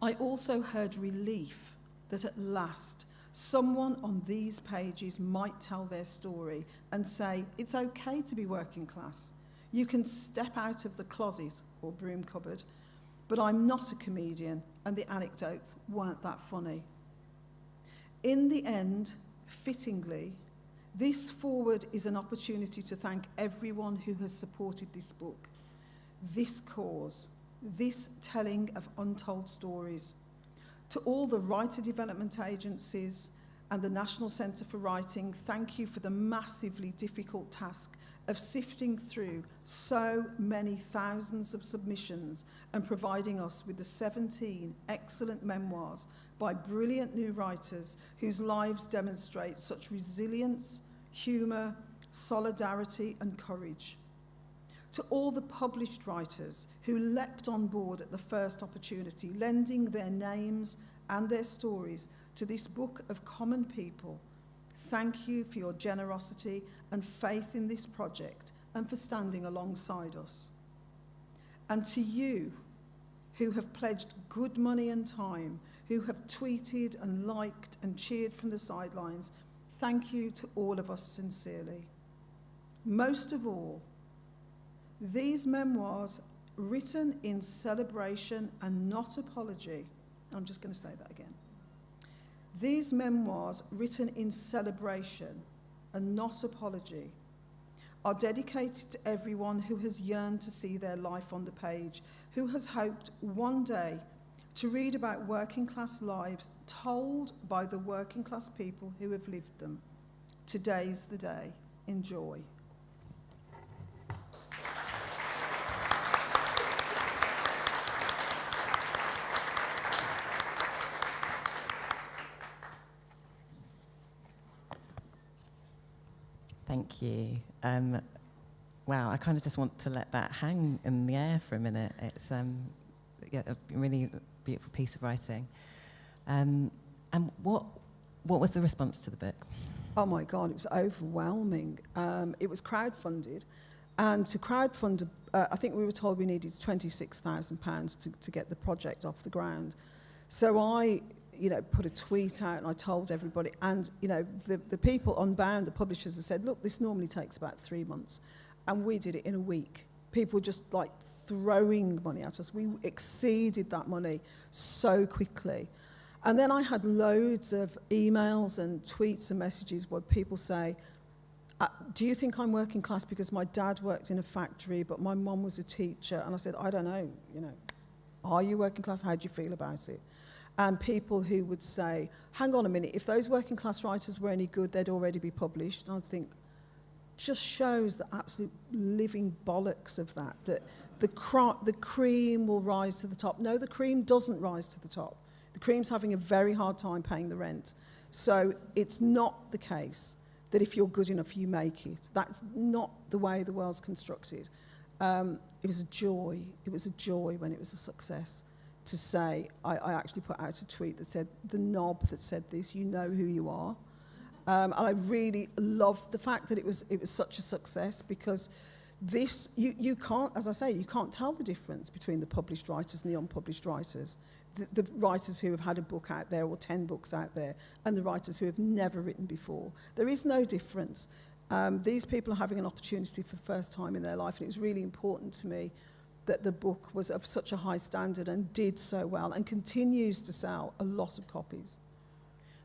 I also heard relief that at last someone on these pages might tell their story and say, it's okay to be working class. You can step out of the closet or broom cupboard, but I'm not a comedian and the anecdotes weren't that funny. In the end, fittingly, this forward is an opportunity to thank everyone who has supported this book, this cause, this telling of untold stories. To all the writer development agencies and the National Centre for Writing, thank you for the massively difficult task of sifting through so many thousands of submissions and providing us with the 17 excellent memoirs by brilliant new writers whose lives demonstrate such resilience, humour, solidarity and courage. To all the published writers who leapt on board at the first opportunity, lending their names and their stories to this book of common people, thank you for your generosity and faith in this project and for standing alongside us. And to you who have pledged good money and time, who have tweeted and liked and cheered from the sidelines, thank you to all of us sincerely. Most of all, these memoirs, written in celebration and not apology, I'm just going to say that again. These memoirs, written in celebration and not apology, are dedicated to everyone who has yearned to see their life on the page, who has hoped one day to read about working class lives told by the working class people who have lived them. Today's the day. Enjoy. Thank you. Wow, I kind of just want to let that hang in the air for a minute. It's a really beautiful piece of writing. And what was the response to the book? Oh my God, it was overwhelming. It was crowdfunded, and to crowdfund, I think we were told we needed £26,000 to get the project off the ground. So I put a tweet out and I told everybody, and the people Unbound, the publishers, have said, look, this normally takes about 3 months, and we did it in a week. People just like throwing money at us. We exceeded that money so quickly. And then I had loads of emails and tweets and messages where people say, do you think I'm working class because my dad worked in a factory but my mum was a teacher? And I said, I don't know, are you working class? How do you feel about it? And people who would say, hang on a minute, if those working class writers were any good, they'd already be published. And I think, just shows the absolute living bollocks of that the cream will rise to the top. No, the cream doesn't rise to the top. The cream's having a very hard time paying the rent. So it's not the case that if you're good enough, you make it. That's not the way the world's constructed. It was a joy. It was a joy when it was a success. To say, I actually put out a tweet that said, the knob that said this, you know who you are. And I really loved the fact that it was such a success, because this, you can't, as I say, you can't tell the difference between the published writers and the unpublished writers. The writers who have had a book out there or 10 books out there, and the writers who have never written before. There is no difference. These people are having an opportunity for the first time in their life, and it was really important to me that the book was of such a high standard and did so well and continues to sell a lot of copies.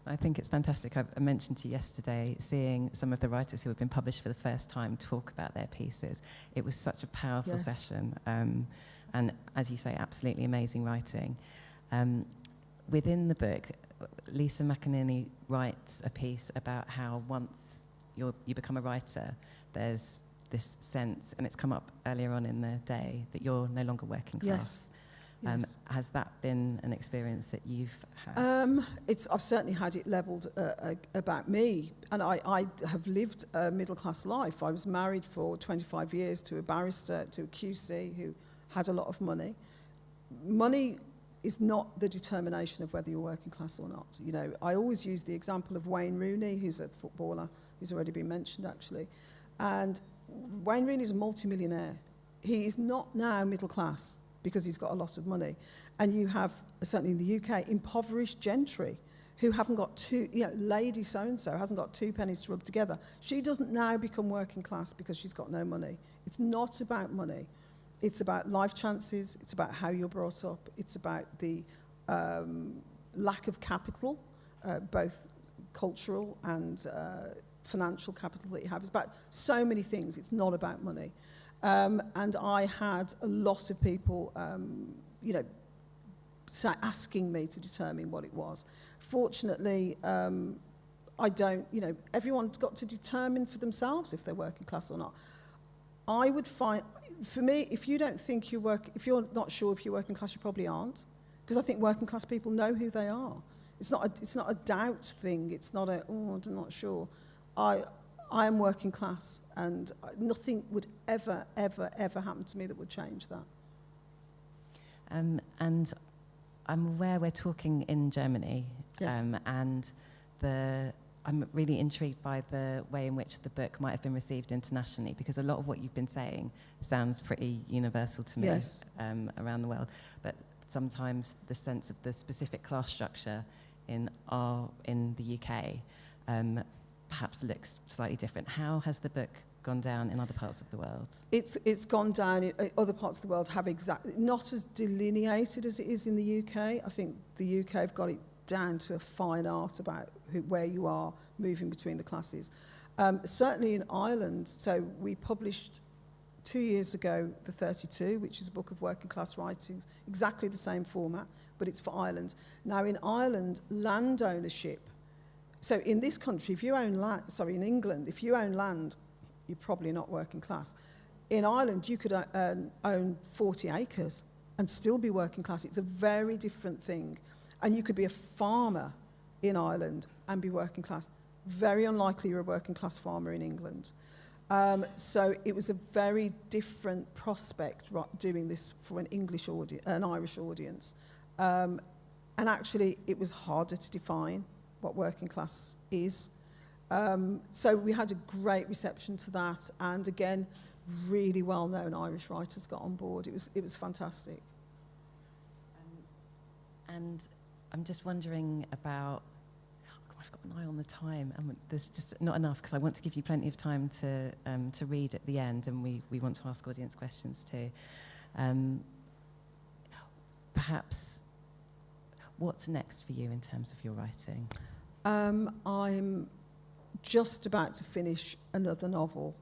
I think it's fantastic. I mentioned to you yesterday seeing some of the writers who have been published for the first time talk about their pieces. It was such a powerful session. And as you say, absolutely amazing writing. Within the book, Lisa McInerney writes a piece about how once you become a writer, there's this sense, and it's come up earlier on in the day, that you're no longer working class. Yes. Has that been an experience that you've had? I've certainly had it levelled about me, and I have lived a middle-class life. I was married for 25 years to a barrister, to a QC who had a lot of money. Money is not the determination of whether you're working class or not. You know, I always use the example of Wayne Rooney, who's a footballer, who's already been mentioned actually. And Wayne Rooney is a multimillionaire. He is not now middle class because he's got a lot of money. And you have, certainly in the UK, impoverished gentry who haven't got two, you know, Lady so-and-so hasn't got 2 pennies to rub together. She doesn't now become working class because she's got no money. It's not about money. It's about life chances. It's about how you're brought up. It's about the lack of capital, both cultural and financial capital that you have. It's about so many things. It's not about money. And I had a lot of people, you know, asking me to determine what it was. Fortunately, I don't, you know, everyone's got to determine for themselves if they're working class or not. I would find, for me, if you don't think if you're not sure if you're working class, you probably aren't. Because I think working class people know who they are. It's not a doubt thing. It's not I'm not sure. I am working class, and nothing would ever, ever, ever happen to me that would change that. And I'm aware we're talking in Germany, Yes. and I'm really intrigued by the way in which the book might have been received internationally, because a lot of what you've been saying sounds pretty universal to me. Yes. Around the world. But sometimes the sense of the specific class structure in the UK perhaps looks slightly different. How has the book gone down in other parts of the world? It's gone down. Other parts of the world have not as delineated as it is in the UK. I think the UK have got it down to a fine art about where you are moving between the classes. Certainly in Ireland, so we published 2 years ago The 32, which is a book of working class writings, exactly the same format, but it's for Ireland. Now in Ireland, land ownership, so in this country, if you own land, in England, if you own land, you're probably not working class. In Ireland, you could own 40 acres and still be working class. It's a very different thing. And you could be a farmer in Ireland and be working class. Very unlikely you're a working class farmer in England. So it was a very different prospect doing this for an Irish audience. And actually, it was harder to define what working class is. So we had a great reception to that, and again, really well-known Irish writers got on board. It was fantastic. And I'm just wondering about, I've got an eye on the time, and there's just not enough, because I want to give you plenty of time to read at the end, and we want to ask audience questions too. Perhaps, what's next for you in terms of your writing? I'm just about to finish another novel.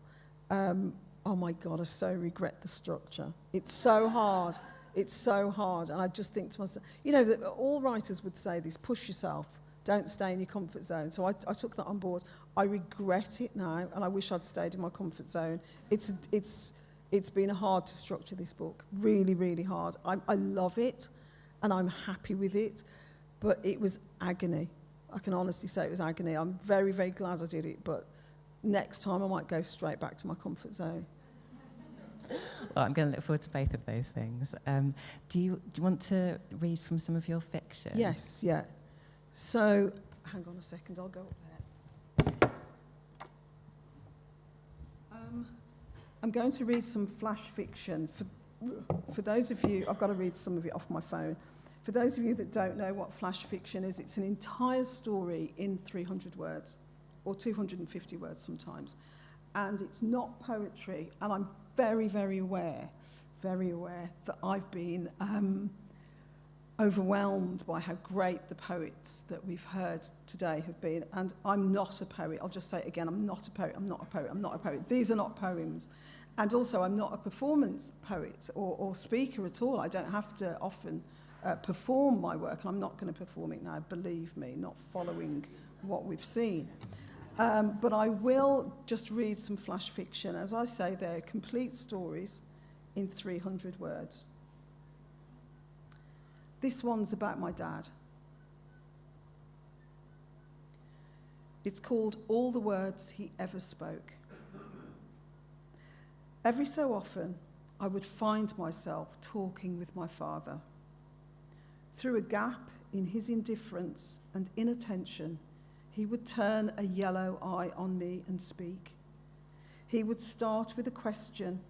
Oh my God, I so regret the structure. It's so hard. It's so hard. And I just think to myself, you know, that all writers would say this, push yourself, don't stay in your comfort zone. So I took that on board. I regret it now, and I wish I'd stayed in my comfort zone. It's been hard to structure this book, really, really hard. I love it, and I'm happy with it, but it was agony. I can honestly say it was agony. I'm very, very glad I did it, but next time I might go straight back to my comfort zone. Well, I'm going to look forward to both of those things. Do you want to read from some of your fiction? Yes, yeah. So, hang on a second, I'll go up there. I'm going to read some flash fiction. For those of you, I've got to read some of it off my phone. For those of you that don't know what flash fiction is, it's an entire story in 300 words, or 250 words sometimes. And it's not poetry, and I'm very, very aware that I've been overwhelmed by how great the poets that we've heard today have been. And I'm not a poet. I'll just say it again, I'm not a poet, I'm not a poet, I'm not a poet. These are not poems. And also, I'm not a performance poet or speaker at all. I don't have to often perform my work, and I'm not going to perform it now, believe me, not following what we've seen. But I will just read some flash fiction. As I say, they're complete stories in 300 words. This one's about my dad. It's called All the Words He Ever Spoke. Every so often, I would find myself talking with my father. Through a gap in his indifference and inattention, he would turn a yellow eye on me and speak. He would start with a question,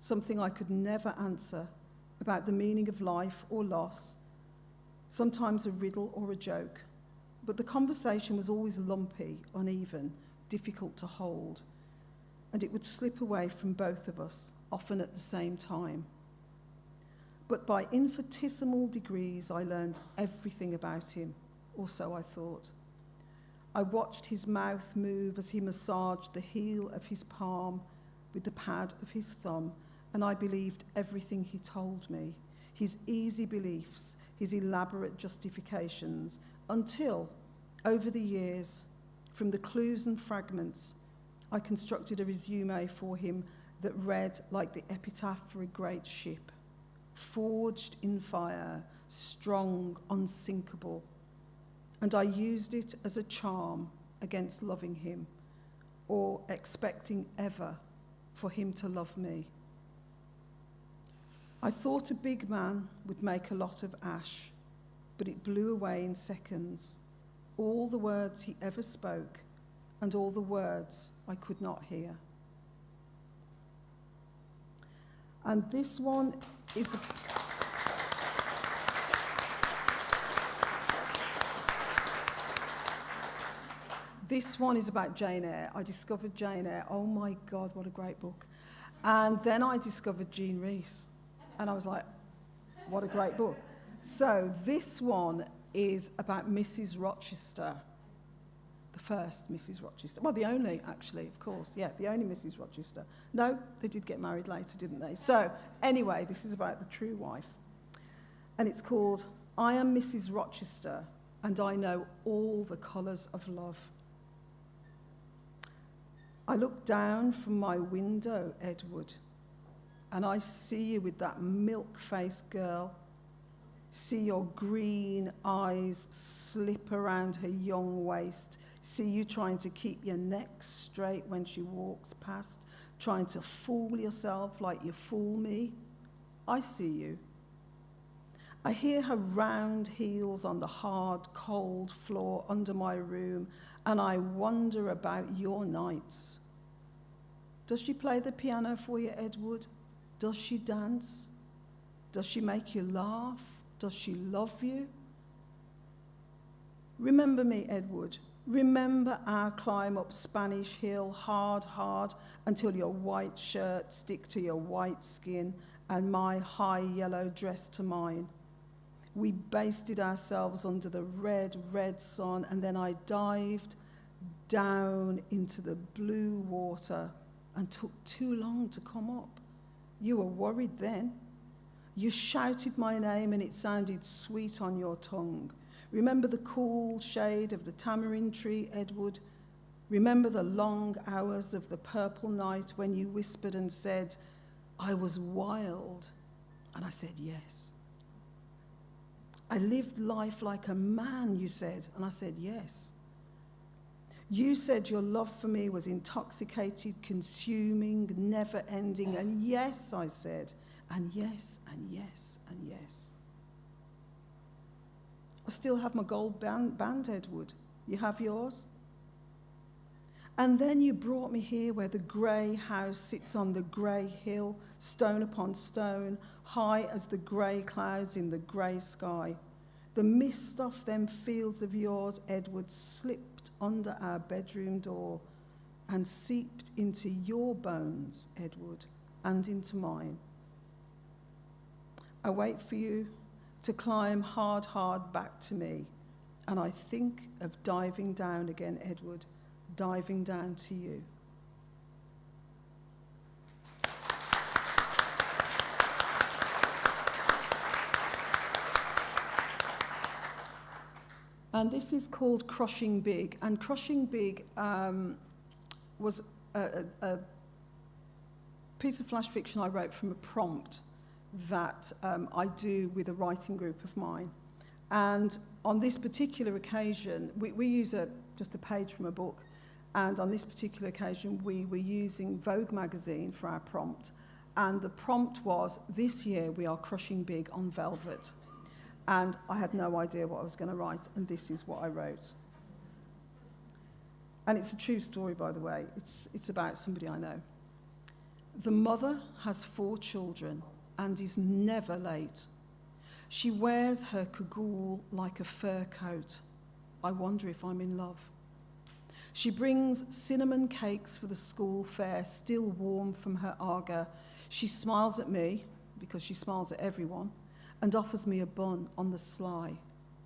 something I could never answer, about the meaning of life or loss, sometimes a riddle or a joke. But the conversation was always lumpy, uneven, difficult to hold, and it would slip away from both of us, often at the same time. But by infinitesimal degrees, I learned everything about him, or so I thought. I watched his mouth move as he massaged the heel of his palm with the pad of his thumb, and I believed everything he told me, his easy beliefs, his elaborate justifications, until, over the years, from the clues and fragments, I constructed a resume for him that read like the epitaph for a great ship, forged in fire, strong, unsinkable. And I used it as a charm against loving him or expecting ever for him to love me. I thought a big man would make a lot of ash, but it blew away in seconds. All the words he ever spoke and all the words I could not hear. And this one is about Jane Eyre. I discovered Jane Eyre. Oh my God, what a great book. And then I discovered Jean Rhys. And I was like, what a great book. So this one is about Mrs. Rochester, the first Mrs. Rochester. Well, the only, actually, of course. Yeah, the only Mrs. Rochester. No, they did get married later, didn't they? So anyway, this is about the true wife. And it's called I Am Mrs. Rochester, and I Know All the Colours of Love. I look down from my window, Edward, and I see you with that milk-faced girl. See your green eyes slip around her young waist. See you trying to keep your neck straight when she walks past, trying to fool yourself like you fool me. I see you. I hear her round heels on the hard, cold floor under my room, and I wonder about your nights. Does she play the piano for you, Edward? Does she dance? Does she make you laugh? Does she love you? Remember me, Edward. Remember our climb up Spanish Hill, hard, until your white shirt stick to your white skin and my high yellow dress to mine. We basted ourselves under the red sun, and then I dived down into the blue water and took too long to come up. You were worried then. You shouted my name and it sounded sweet on your tongue. Remember the cool shade of the tamarind tree, Edward? Remember the long hours of the purple night when you whispered and said, I was wild? And I said, yes. I lived life like a man, you said, and I said, yes. You said your love for me was intoxicated, consuming, never-ending, and yes, I said, and yes, and yes, and yes. I still have my gold band, Edward. You have yours? And then you brought me here where the grey house sits on the grey hill, stone upon stone, high as the grey clouds in the grey sky. The mist off them fields of yours, Edward, slipped under our bedroom door and seeped into your bones, Edward, and into mine. I wait for you to climb hard back to me, and I think of diving down again, Edward, diving down to you. And this is called Crushing Big. And Crushing Big was a piece of flash fiction I wrote from a prompt that I do with a writing group of mine. And on this particular occasion, we use just a page from a book. And on this particular occasion, we were using Vogue magazine for our prompt. And the prompt was, this year we are crushing big on velvet. And I had no idea what I was going to write, and this is what I wrote. And it's a true story, by the way. It's about somebody I know. The mother has 4 children and is never late. She wears her cagoule like a fur coat. I wonder if I'm in love. She brings cinnamon cakes for the school fair, still warm from her Aga. She smiles at me, because she smiles at everyone, and offers me a bun on the sly.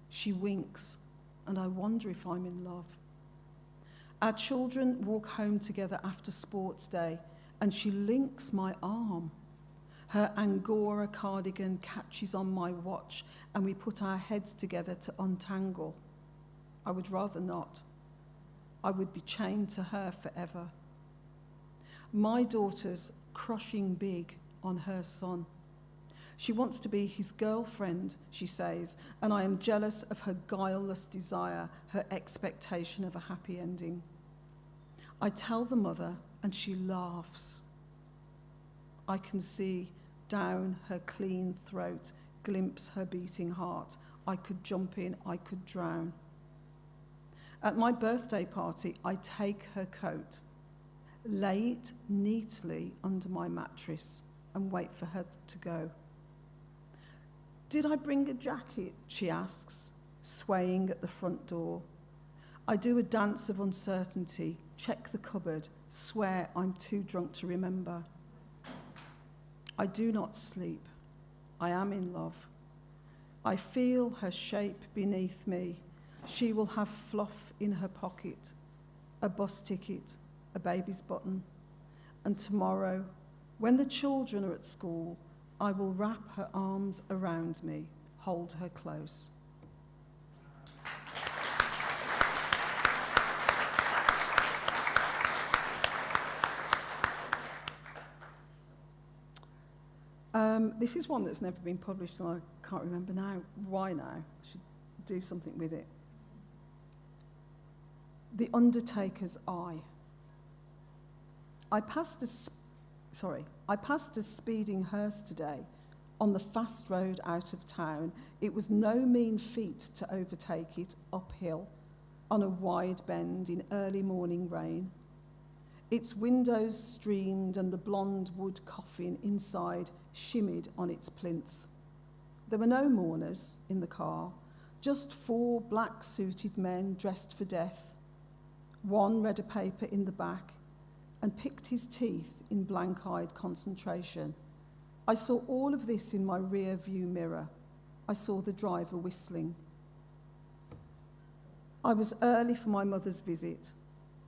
She winks, and I wonder if I'm in love. Our children walk home together after sports day, and she links my arm. Her Angora cardigan catches on my watch, and we put our heads together to untangle. I would rather not. I would be chained to her forever. My daughter's crushing big on her son. She wants to be his girlfriend, she says, and I am jealous of her guileless desire, her expectation of a happy ending. I tell the mother, and she laughs. I can see down her clean throat, glimpse her beating heart. I could jump in, I could drown. At my birthday party, I take her coat, lay it neatly under my mattress, and wait for her to go. Did I bring a jacket? She asks, swaying at the front door. I do a dance of uncertainty, check the cupboard, swear I'm too drunk to remember. I do not sleep. I am in love. I feel her shape beneath me. She will have fluff in her pocket, a bus ticket, a baby's button. And tomorrow, when the children are at school, I will wrap her arms around me, hold her close. This is one that's never been published, and I can't remember now. Why now? I should do something with it. The Undertaker's Eye. I passed a speeding hearse today on the fast road out of town. It was no mean feat to overtake it uphill on a wide bend in early morning rain. Its windows streamed and the blonde wood coffin inside shimmied on its plinth. There were no mourners in the car, just 4 black-suited men dressed for death. One read a paper in the back and picked his teeth in blank-eyed concentration. I saw all of this in my rear-view mirror. I saw the driver whistling. I was early for my mother's visit.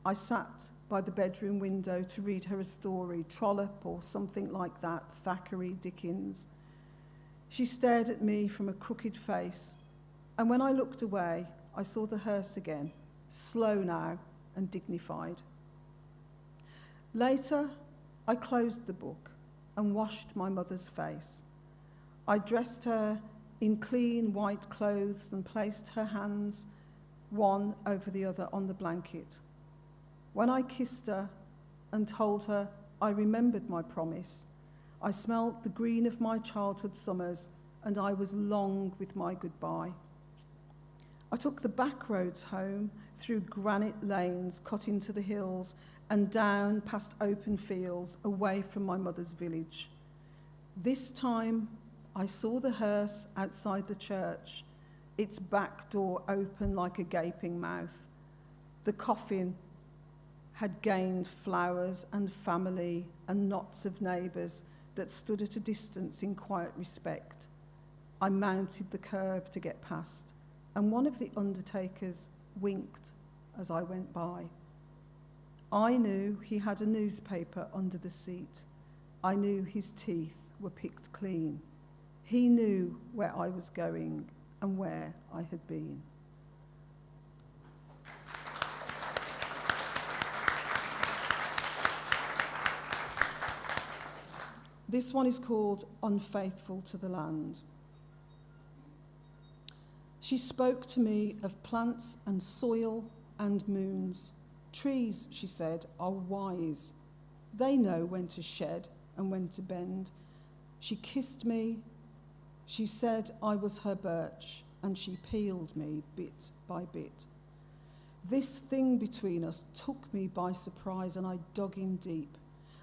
I sat by the bedroom window to read her a story, Trollope or something like that, Thackeray, Dickens. She stared at me from a crooked face, and when I looked away, I saw the hearse again, slow now and dignified. Later, I closed the book and washed my mother's face. I dressed her in clean white clothes and placed her hands, one over the other, on the blanket. When I kissed her and told her I remembered my promise, I smelt the green of my childhood summers, and I was long with my goodbye. I took the back roads home through granite lanes cut into the hills and down past open fields away from my mother's village. This time I saw the hearse outside the church, its back door open like a gaping mouth. The coffin had gained flowers and family and knots of neighbours that stood at a distance in quiet respect. I mounted the curb to get past, and one of the undertakers winked as I went by. I knew he had a newspaper under the seat. I knew his teeth were picked clean. He knew where I was going and where I had been. This one is called Unfaithful to the Land. She spoke to me of plants and soil and moons. Trees, she said, are wise. They know when to shed and when to bend. She kissed me. She said I was her birch, and she peeled me bit by bit. This thing between us took me by surprise, and I dug in deep.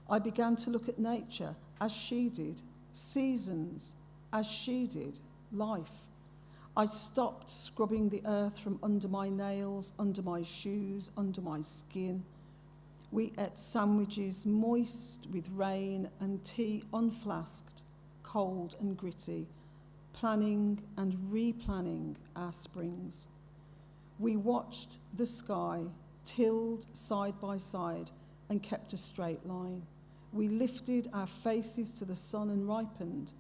I began to look at nature as she did, seasons as she did, life. I stopped scrubbing the earth from under my nails, under my shoes, under my skin. We ate sandwiches moist with rain and tea unflasked, cold and gritty, planning and replanning our springs. We watched the sky, tilled side by side and kept a straight line. We lifted our faces to the sun and ripened.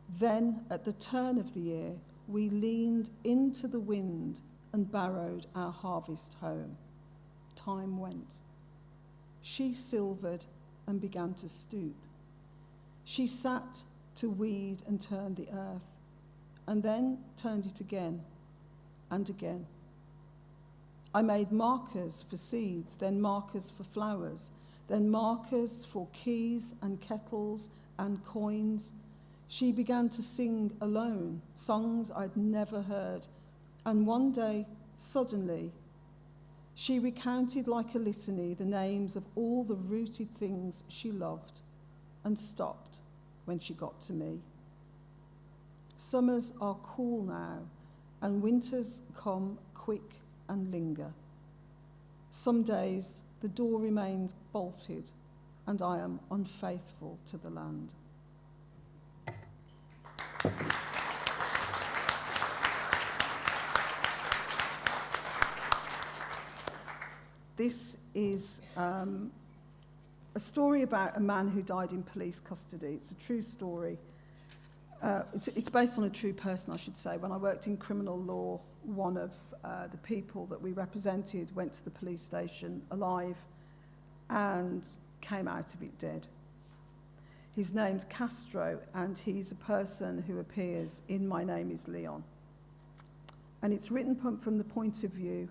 Then, at the turn of the year, we leaned into the wind and barrowed our harvest home. Time went. She silvered and began to stoop. She sat to weed and turn the earth, and then turned it again and again. I made markers for seeds, then markers for flowers, then markers for keys and kettles and coins. She began to sing alone, songs I'd never heard, and one day, suddenly, she recounted like a litany the names of all the rooted things she loved, and stopped when she got to me. Summers are cool now, and winters come quick and linger. Some days the door remains bolted, and I am unfaithful to the land. This is a story about a man who died in police custody. It's a true story. It's based on a true person, I should say. When I worked in criminal law, one of the people that we represented went to the police station alive and came out of it dead. His name's Castro, and he's a person who appears in My Name is Leon. And it's written from the point of view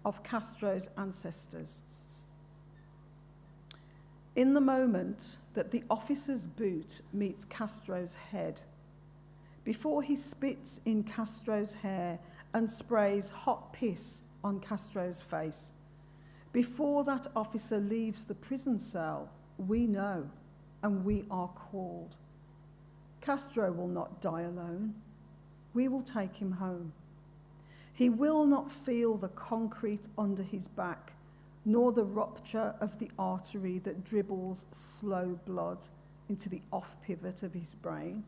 of Castro's ancestors. In the moment that the officer's boot meets Castro's head, before he spits in Castro's hair and sprays hot piss on Castro's face, before that officer leaves the prison cell, we know, and we are called. Castro will not die alone. We will take him home. He will not feel the concrete under his back, nor the rupture of the artery that dribbles slow blood into the off-pivot of his brain.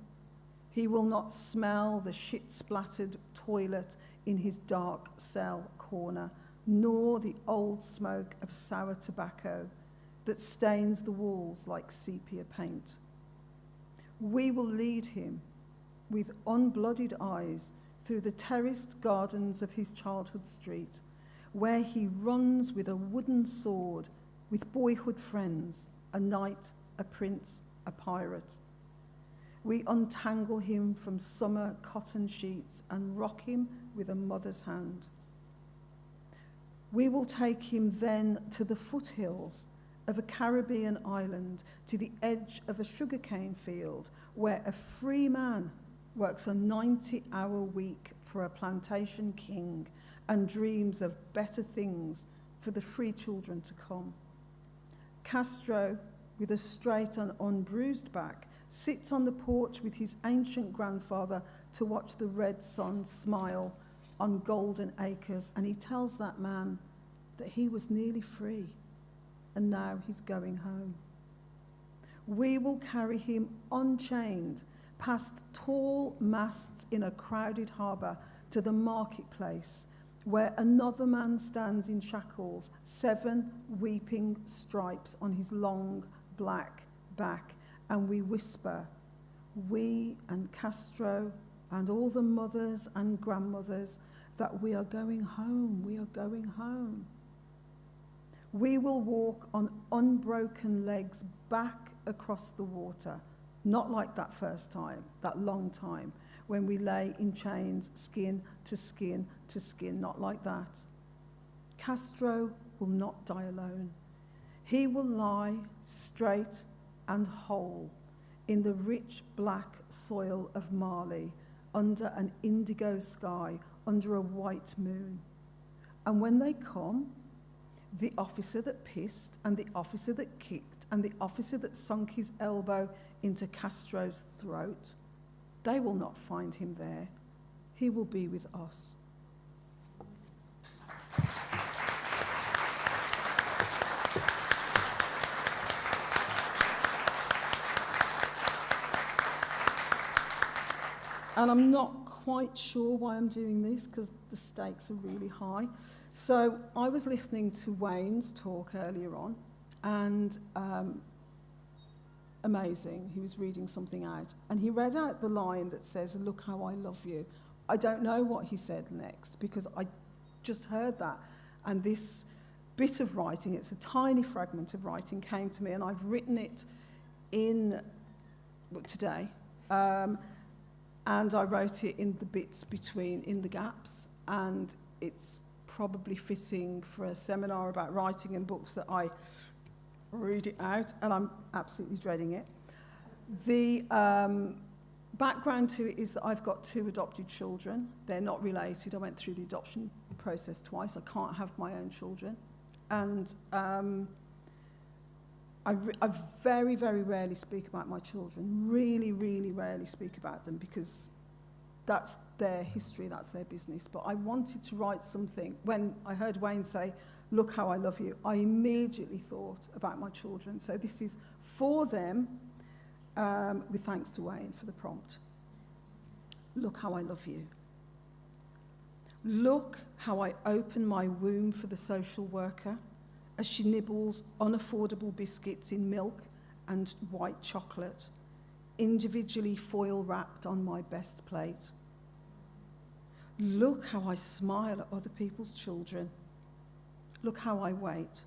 He will not smell the shit-splattered toilet in his dark cell corner, nor the old smoke of sour tobacco that stains the walls like sepia paint. We will lead him with unblooded eyes through the terraced gardens of his childhood street, where he runs with a wooden sword with boyhood friends, a knight, a prince, a pirate. We untangle him from summer cotton sheets and rock him with a mother's hand. We will take him then to the foothills of a Caribbean island, to the edge of a sugarcane field, where a free man works a 90-hour week for a plantation king and dreams of better things for the free children to come. Castro, with a straight and unbruised back, sits on the porch with his ancient grandfather to watch the red sun smile on golden acres, and he tells that man that he was nearly free, and now he's going home. We will carry him unchained past tall masts in a crowded harbour to the marketplace, where another man stands in shackles, 7 weeping stripes on his long black back, and we whisper, we and Castro and all the mothers and grandmothers, that we are going home, we are going home. We will walk on unbroken legs back across the water, Not like that first time, that long time, when we lay in chains, skin to skin to skin, not like that. Castro will not die alone. He will lie straight and whole in the rich black soil of Mali, under an indigo sky, under a white moon. And when they come, the officer that pissed and the officer that kicked and the officer that sunk his elbow into Castro's throat, they will not find him there. He will be with us. And I'm not quite sure why I'm doing this, because the stakes are really high. So I was listening to Wayne's talk earlier on, and amazing, he was reading something out. And he read out the line that says, "Look how I love you." I don't know what he said next, because I just heard that. And this bit of writing, it's a tiny fragment of writing, came to me, and I've written it in today. And I wrote it in the bits between, in the gaps, and it's probably fitting for a seminar about writing and books that I read it out, and I'm absolutely dreading it. The background to it is that I've got 2 adopted children. They're not related. I went through the adoption process twice. I can't have my own children. And I very, very rarely speak about my children, really, really rarely speak about them, because that's their history, that's their business. But I wanted to write something. When I heard Wayne say, "Look how I love you," I immediately thought about my children. So this is for them, with thanks to Wayne for the prompt. Look how I love you. Look how I open my womb for the social worker, as she nibbles unaffordable biscuits in milk and white chocolate, individually foil wrapped on my best plate. Look how I smile at other people's children. Look how I wait.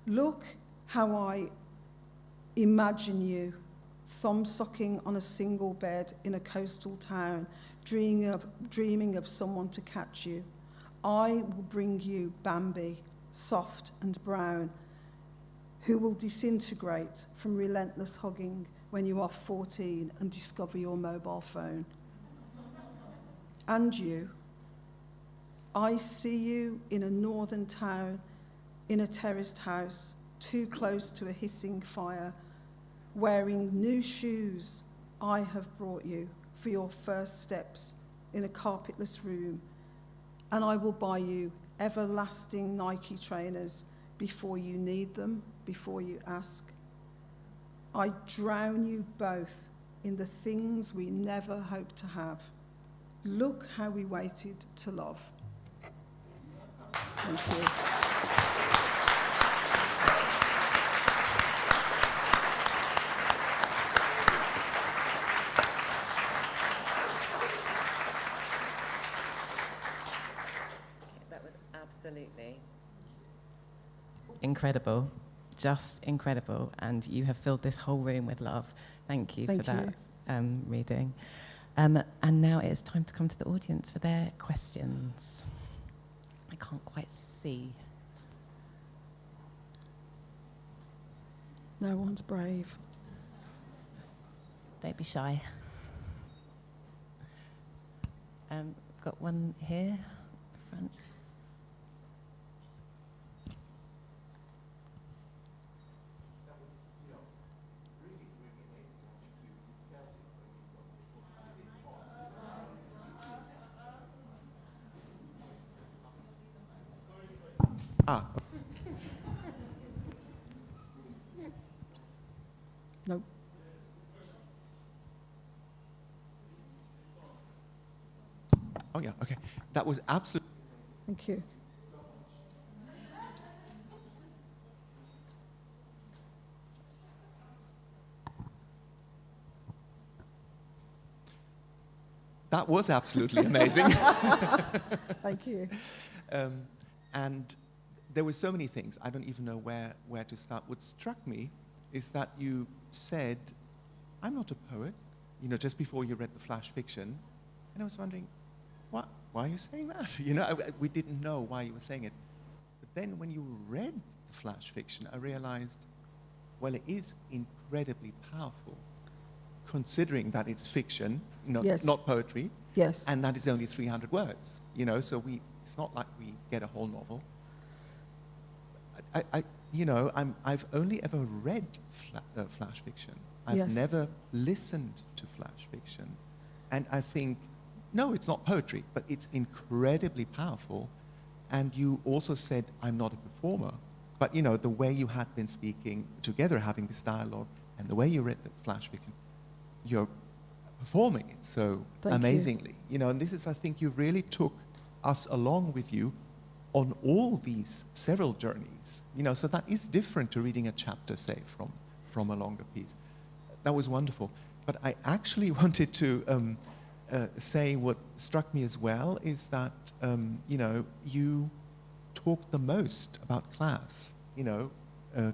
Look how I imagine you thumb-sucking on a single bed in a coastal town, dreaming of someone to catch you. I will bring you Bambi, soft and brown, who will disintegrate from relentless hugging when you are 14 and discover your mobile phone. And you, I see you in a northern town, in a terraced house, too close to a hissing fire, wearing new shoes I have brought you for your first steps in a carpetless room, and I will buy you everlasting Nike trainers before you need them, before you ask. I drown you both in the things we never hoped to have. Look how we waited to love. Thank you. Absolutely incredible, just incredible, and you have filled this whole room with love. Thank you for that reading. And now it is time to come to the audience for their questions. I can't quite see. No one's brave. Don't be shy. Got one here, front. No. Oh, yeah, okay. That was absolutely... Thank you. That was absolutely amazing. Thank you. And there were so many things. I don't even know where to start. What struck me is that you said I'm not a poet, you know, just before you read the flash fiction. And I was wondering, why are you saying that? You know, we didn't know why you were saying it. But then when you read the flash fiction, I realized, well, it is incredibly powerful, considering that it's fiction, Yes. not poetry, Yes. and that is only 300 words, you know, so it's not like we get a whole novel. I've only ever read flash fiction. I've Yes. never listened to flash fiction. And I think, no, it's not poetry, but it's incredibly powerful. And you also said, I'm not a performer. But, you know, the way you had been speaking together, having this dialogue, and the way you read the flash fiction, you're performing it so Thank you. amazingly. You know, and this is, I think, you really took us along with you on all these several journeys. You know, so that is different to reading a chapter, say, from a longer piece. That was wonderful. But I actually wanted to say what struck me as well is that, you know, you talked the most about class, you know,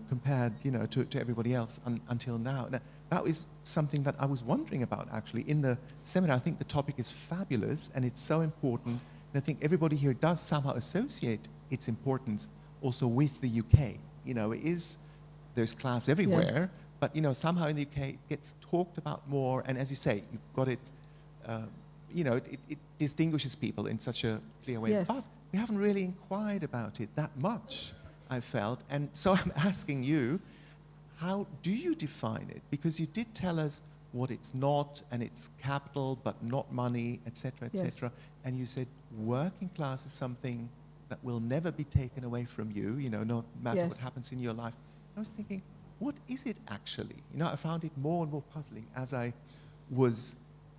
compared, you know, to everybody else until now. Now. That is something that I was wondering about, actually. In the seminar, I think the topic is fabulous, and it's so important. And I think everybody here does somehow associate its importance also with the UK. You know, there's class everywhere, Yes. but, you know, somehow in the UK it gets talked about more. And as you say, you've got it, you know, it distinguishes people in such a clear way. Yes. But we haven't really inquired about it that much, I felt. And so I'm asking you, how do you define it? Because you did tell us what it's not, and it's capital, but not money, etc., etc. Yes. And you said working class is something that will never be taken away from you, you know, no matter what Yes. happens in your life. I was thinking, what is it actually? You know, I found it more and more puzzling as I was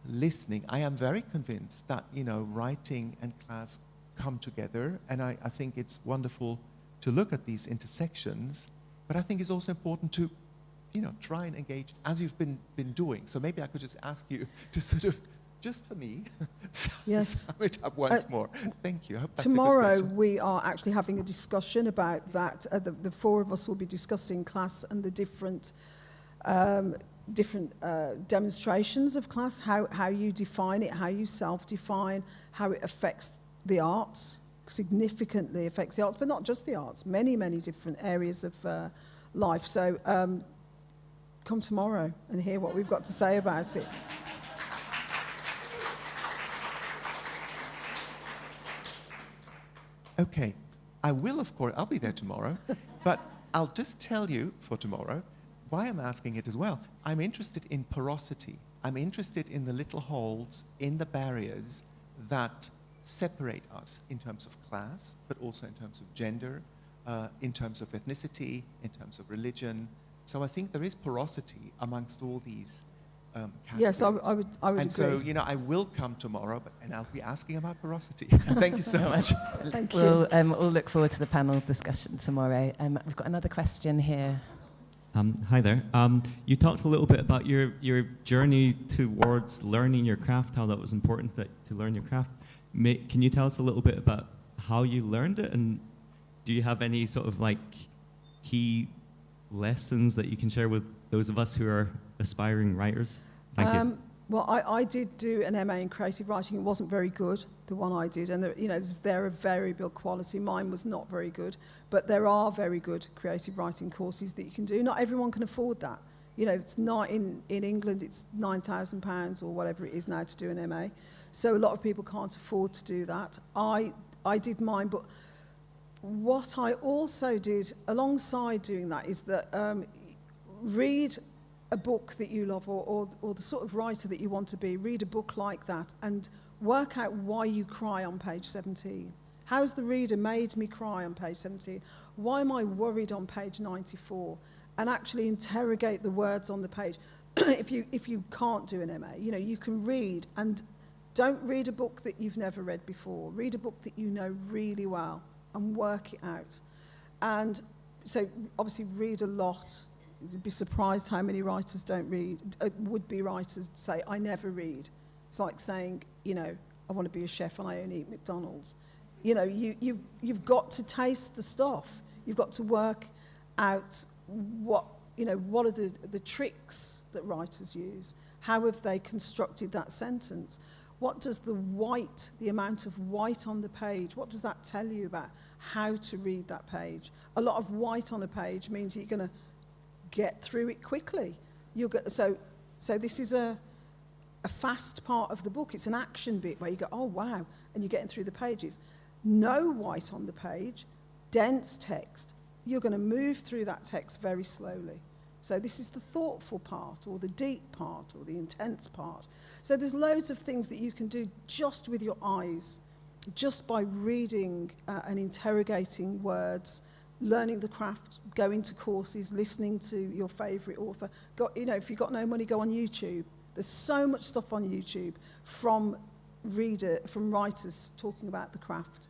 listening. I am very convinced that, you know, writing and class come together, and I think it's wonderful to look at these intersections. But I think it's also important to, you know, try and engage as you've been doing. So maybe I could just ask you to sort of, just for me, Yes. sum it up once more. Thank you. I hope that's a good Tomorrow question. we are actually having a discussion about that. The four of us will be discussing class and the different demonstrations of class, how you define it, how you self-define, how it affects the arts, significantly affects the arts, but not just the arts, many different areas of life. So come tomorrow and hear what we've got to say about it. Okay. I will, of course, I'll be there tomorrow, but I'll just tell you for tomorrow why I'm asking it as well. I'm interested in porosity. I'm interested in the little holes in the barriers that separate us in terms of class, but also in terms of gender, in terms of ethnicity, in terms of religion. So I think there is porosity amongst all these categories. Yes, I would And agree. so, you know, I will come tomorrow, and I'll be asking about porosity. Thank you so much. Thank you. We'll all look forward to the panel discussion tomorrow. We've got another question here. Hi there. You talked a little bit about your journey towards learning your craft, how that was important to learn your craft. Can you tell us a little bit about how you learned it, and do you have any sort of like key lessons that you can share with those of us who are aspiring writers? Thank you. Well, I did do an MA in creative writing. It wasn't very good, the one I did. And, you know, they're of variable quality. Mine was not very good. But there are very good creative writing courses that you can do. Not everyone can afford that. You know, it's not in England, it's £9,000 or whatever it is now to do an MA. So a lot of people can't afford to do that. I did mine, but what I also did alongside doing that is that read a book that you love, or the sort of writer that you want to be. Read a book like that and work out why you cry on page 17. How's the reader made me cry on page 17? Why am I worried on page 94? And actually interrogate the words on the page. If you can't do an MA, you know, you can read, and don't read a book that you've never read before. Read a book that you know really well and work it out. And so obviously read a lot. You'd be surprised how many writers don't read. Would-be writers say, I never read. It's like saying, you know, I want to be a chef and I only eat McDonald's. You know, you've got to taste the stuff. You've got to work out what you know, what are the tricks that writers use? How have they constructed that sentence? What does the amount of white on the page, what does that tell you about how to read that page? A lot of white on a page means you're going to get through it quickly. So this is a fast part of the book. It's an action bit where you go, oh, wow, and you're getting through the pages. No white on the page, dense text. You're going to move through that text very slowly. So this is the thoughtful part, or the deep part, or the intense part. So there's loads of things that you can do just with your eyes, just by reading and interrogating words, learning the craft, going to courses, listening to your favourite author. If you've got no money, go on YouTube. There's so much stuff on YouTube from writers talking about the craft,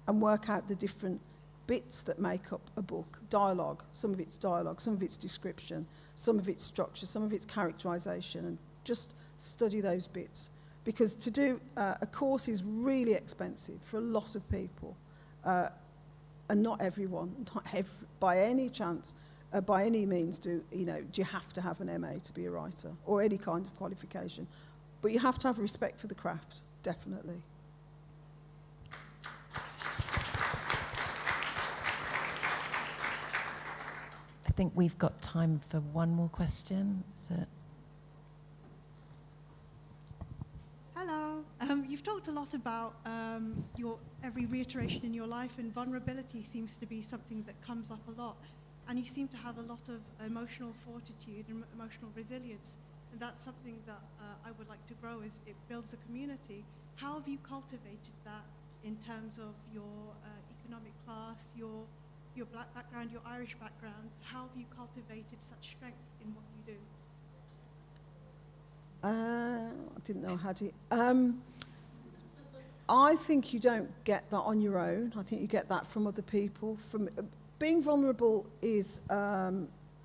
and work out the different bits that make up a book. Dialogue, some of it's dialogue, some of it's description, some of it's structure, some of it's characterization, and just study those bits. Because to do a course is really expensive for a lot of people, and not everyone, by any chance, by any means, do you have to have an MA to be a writer, or any kind of qualification. But you have to have respect for the craft, definitely. I think we've got time for one more question. Is it? Hello. You've talked a lot about your every reiteration in your life, and vulnerability seems to be something that comes up a lot. And you seem to have a lot of emotional fortitude and emotional resilience. And that's something that I would like to grow, as it builds a community. How have you cultivated that in terms of your economic class, your black background, your Irish background? How have you cultivated such strength in what you do? I didn't know how to... I think you don't get that on your own. I think you get that from other people. Being vulnerable is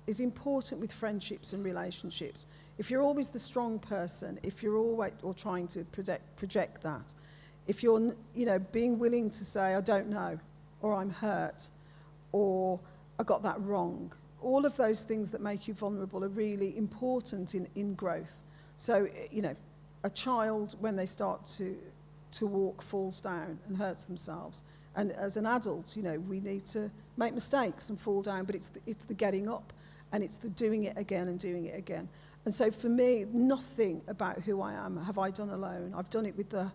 important with friendships and relationships. If you're always the strong person, if you're always trying to project that, if you're being willing to say, I don't know, or I'm hurt, or I got that wrong, all of those things that make you vulnerable are really important in growth. So, a child, when they start to walk, falls down and hurts themselves. And as an adult, we need to make mistakes and fall down, but it's the getting up, and it's the doing it again and doing it again. And so for me, nothing about who I am have I done alone. I've done it with the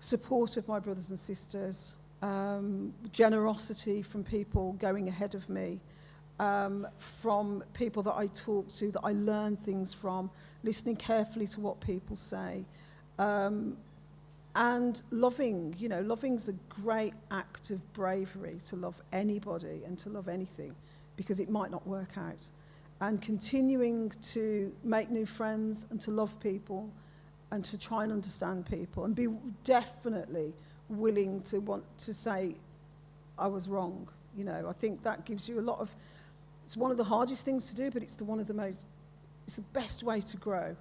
support of my brothers and sisters, generosity from people going ahead of me, from people that I talk to, that I learn things from, listening carefully to what people say, and loving. Loving's a great act of bravery, to love anybody and to love anything, because it might not work out. And continuing to make new friends and to love people and to try and understand people, and be definitely willing to want to say, I was wrong. I think that gives you a lot of... It's one of the hardest things to do, but it's it's the best way to grow.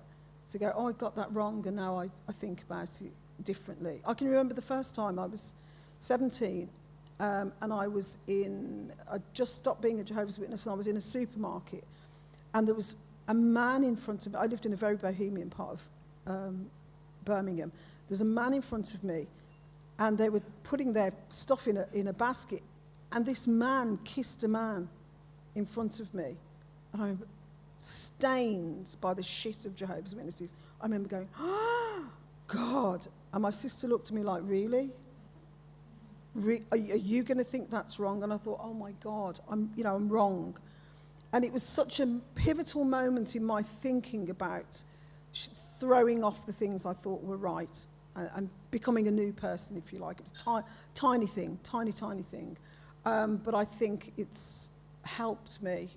To go, oh, I got that wrong, and now I think about it differently. I can remember the first time I was 17, and I just stopped being a Jehovah's Witness, and I was in a supermarket, and there was a man in front of me. I lived in a very bohemian part of Birmingham. There was a man in front of me, and they were putting their stuff in a basket, and this man kissed a man in front of me, and I'm stained by the shit of Jehovah's Witnesses. I remember going, oh, God. And my sister looked at me like, really? Are you going to think that's wrong? And I thought, oh my God, I'm wrong. And it was such a pivotal moment in my thinking about throwing off the things I thought were right, and becoming a new person, if you like. It was a tiny thing. But I think it's helped me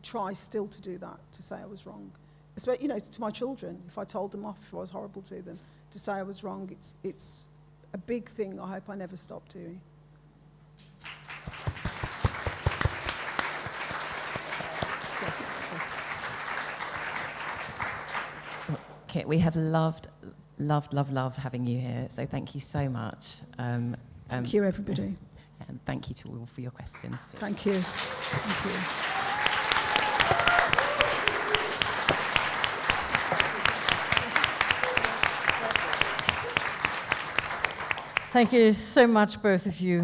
try still to do that, to say I was wrong. Especially, to my children, if I told them off, if I was horrible to them, to say I was wrong, it's a big thing I hope I never stop doing. Yes. Kit, we have loved having you here, so thank you so much. Thank you, everybody. And thank you to all for your questions too. Thank you. Thank you. Thank you so much, both of you.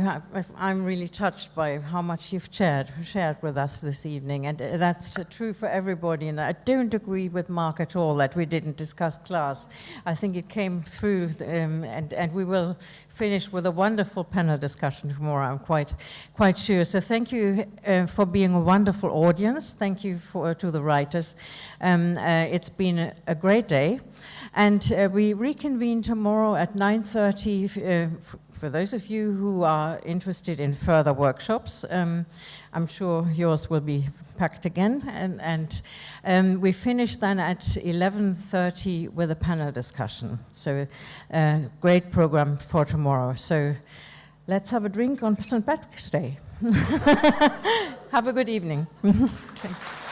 I'm really touched by how much you've shared with us this evening, and that's true for everybody. And I don't agree with Mark at all that we didn't discuss class. I think it came through, and we will finish with a wonderful panel discussion tomorrow, I'm quite sure. So thank you for being a wonderful audience. Thank you to the writers. It's been a great day. And we reconvene tomorrow at 9:30 for those of you who are interested in further workshops. I'm sure yours will be packed again. And we finish then at 11:30 with a panel discussion. So great program for tomorrow. So let's have a drink on St. Patrick's Day. Have a good evening. Thank you.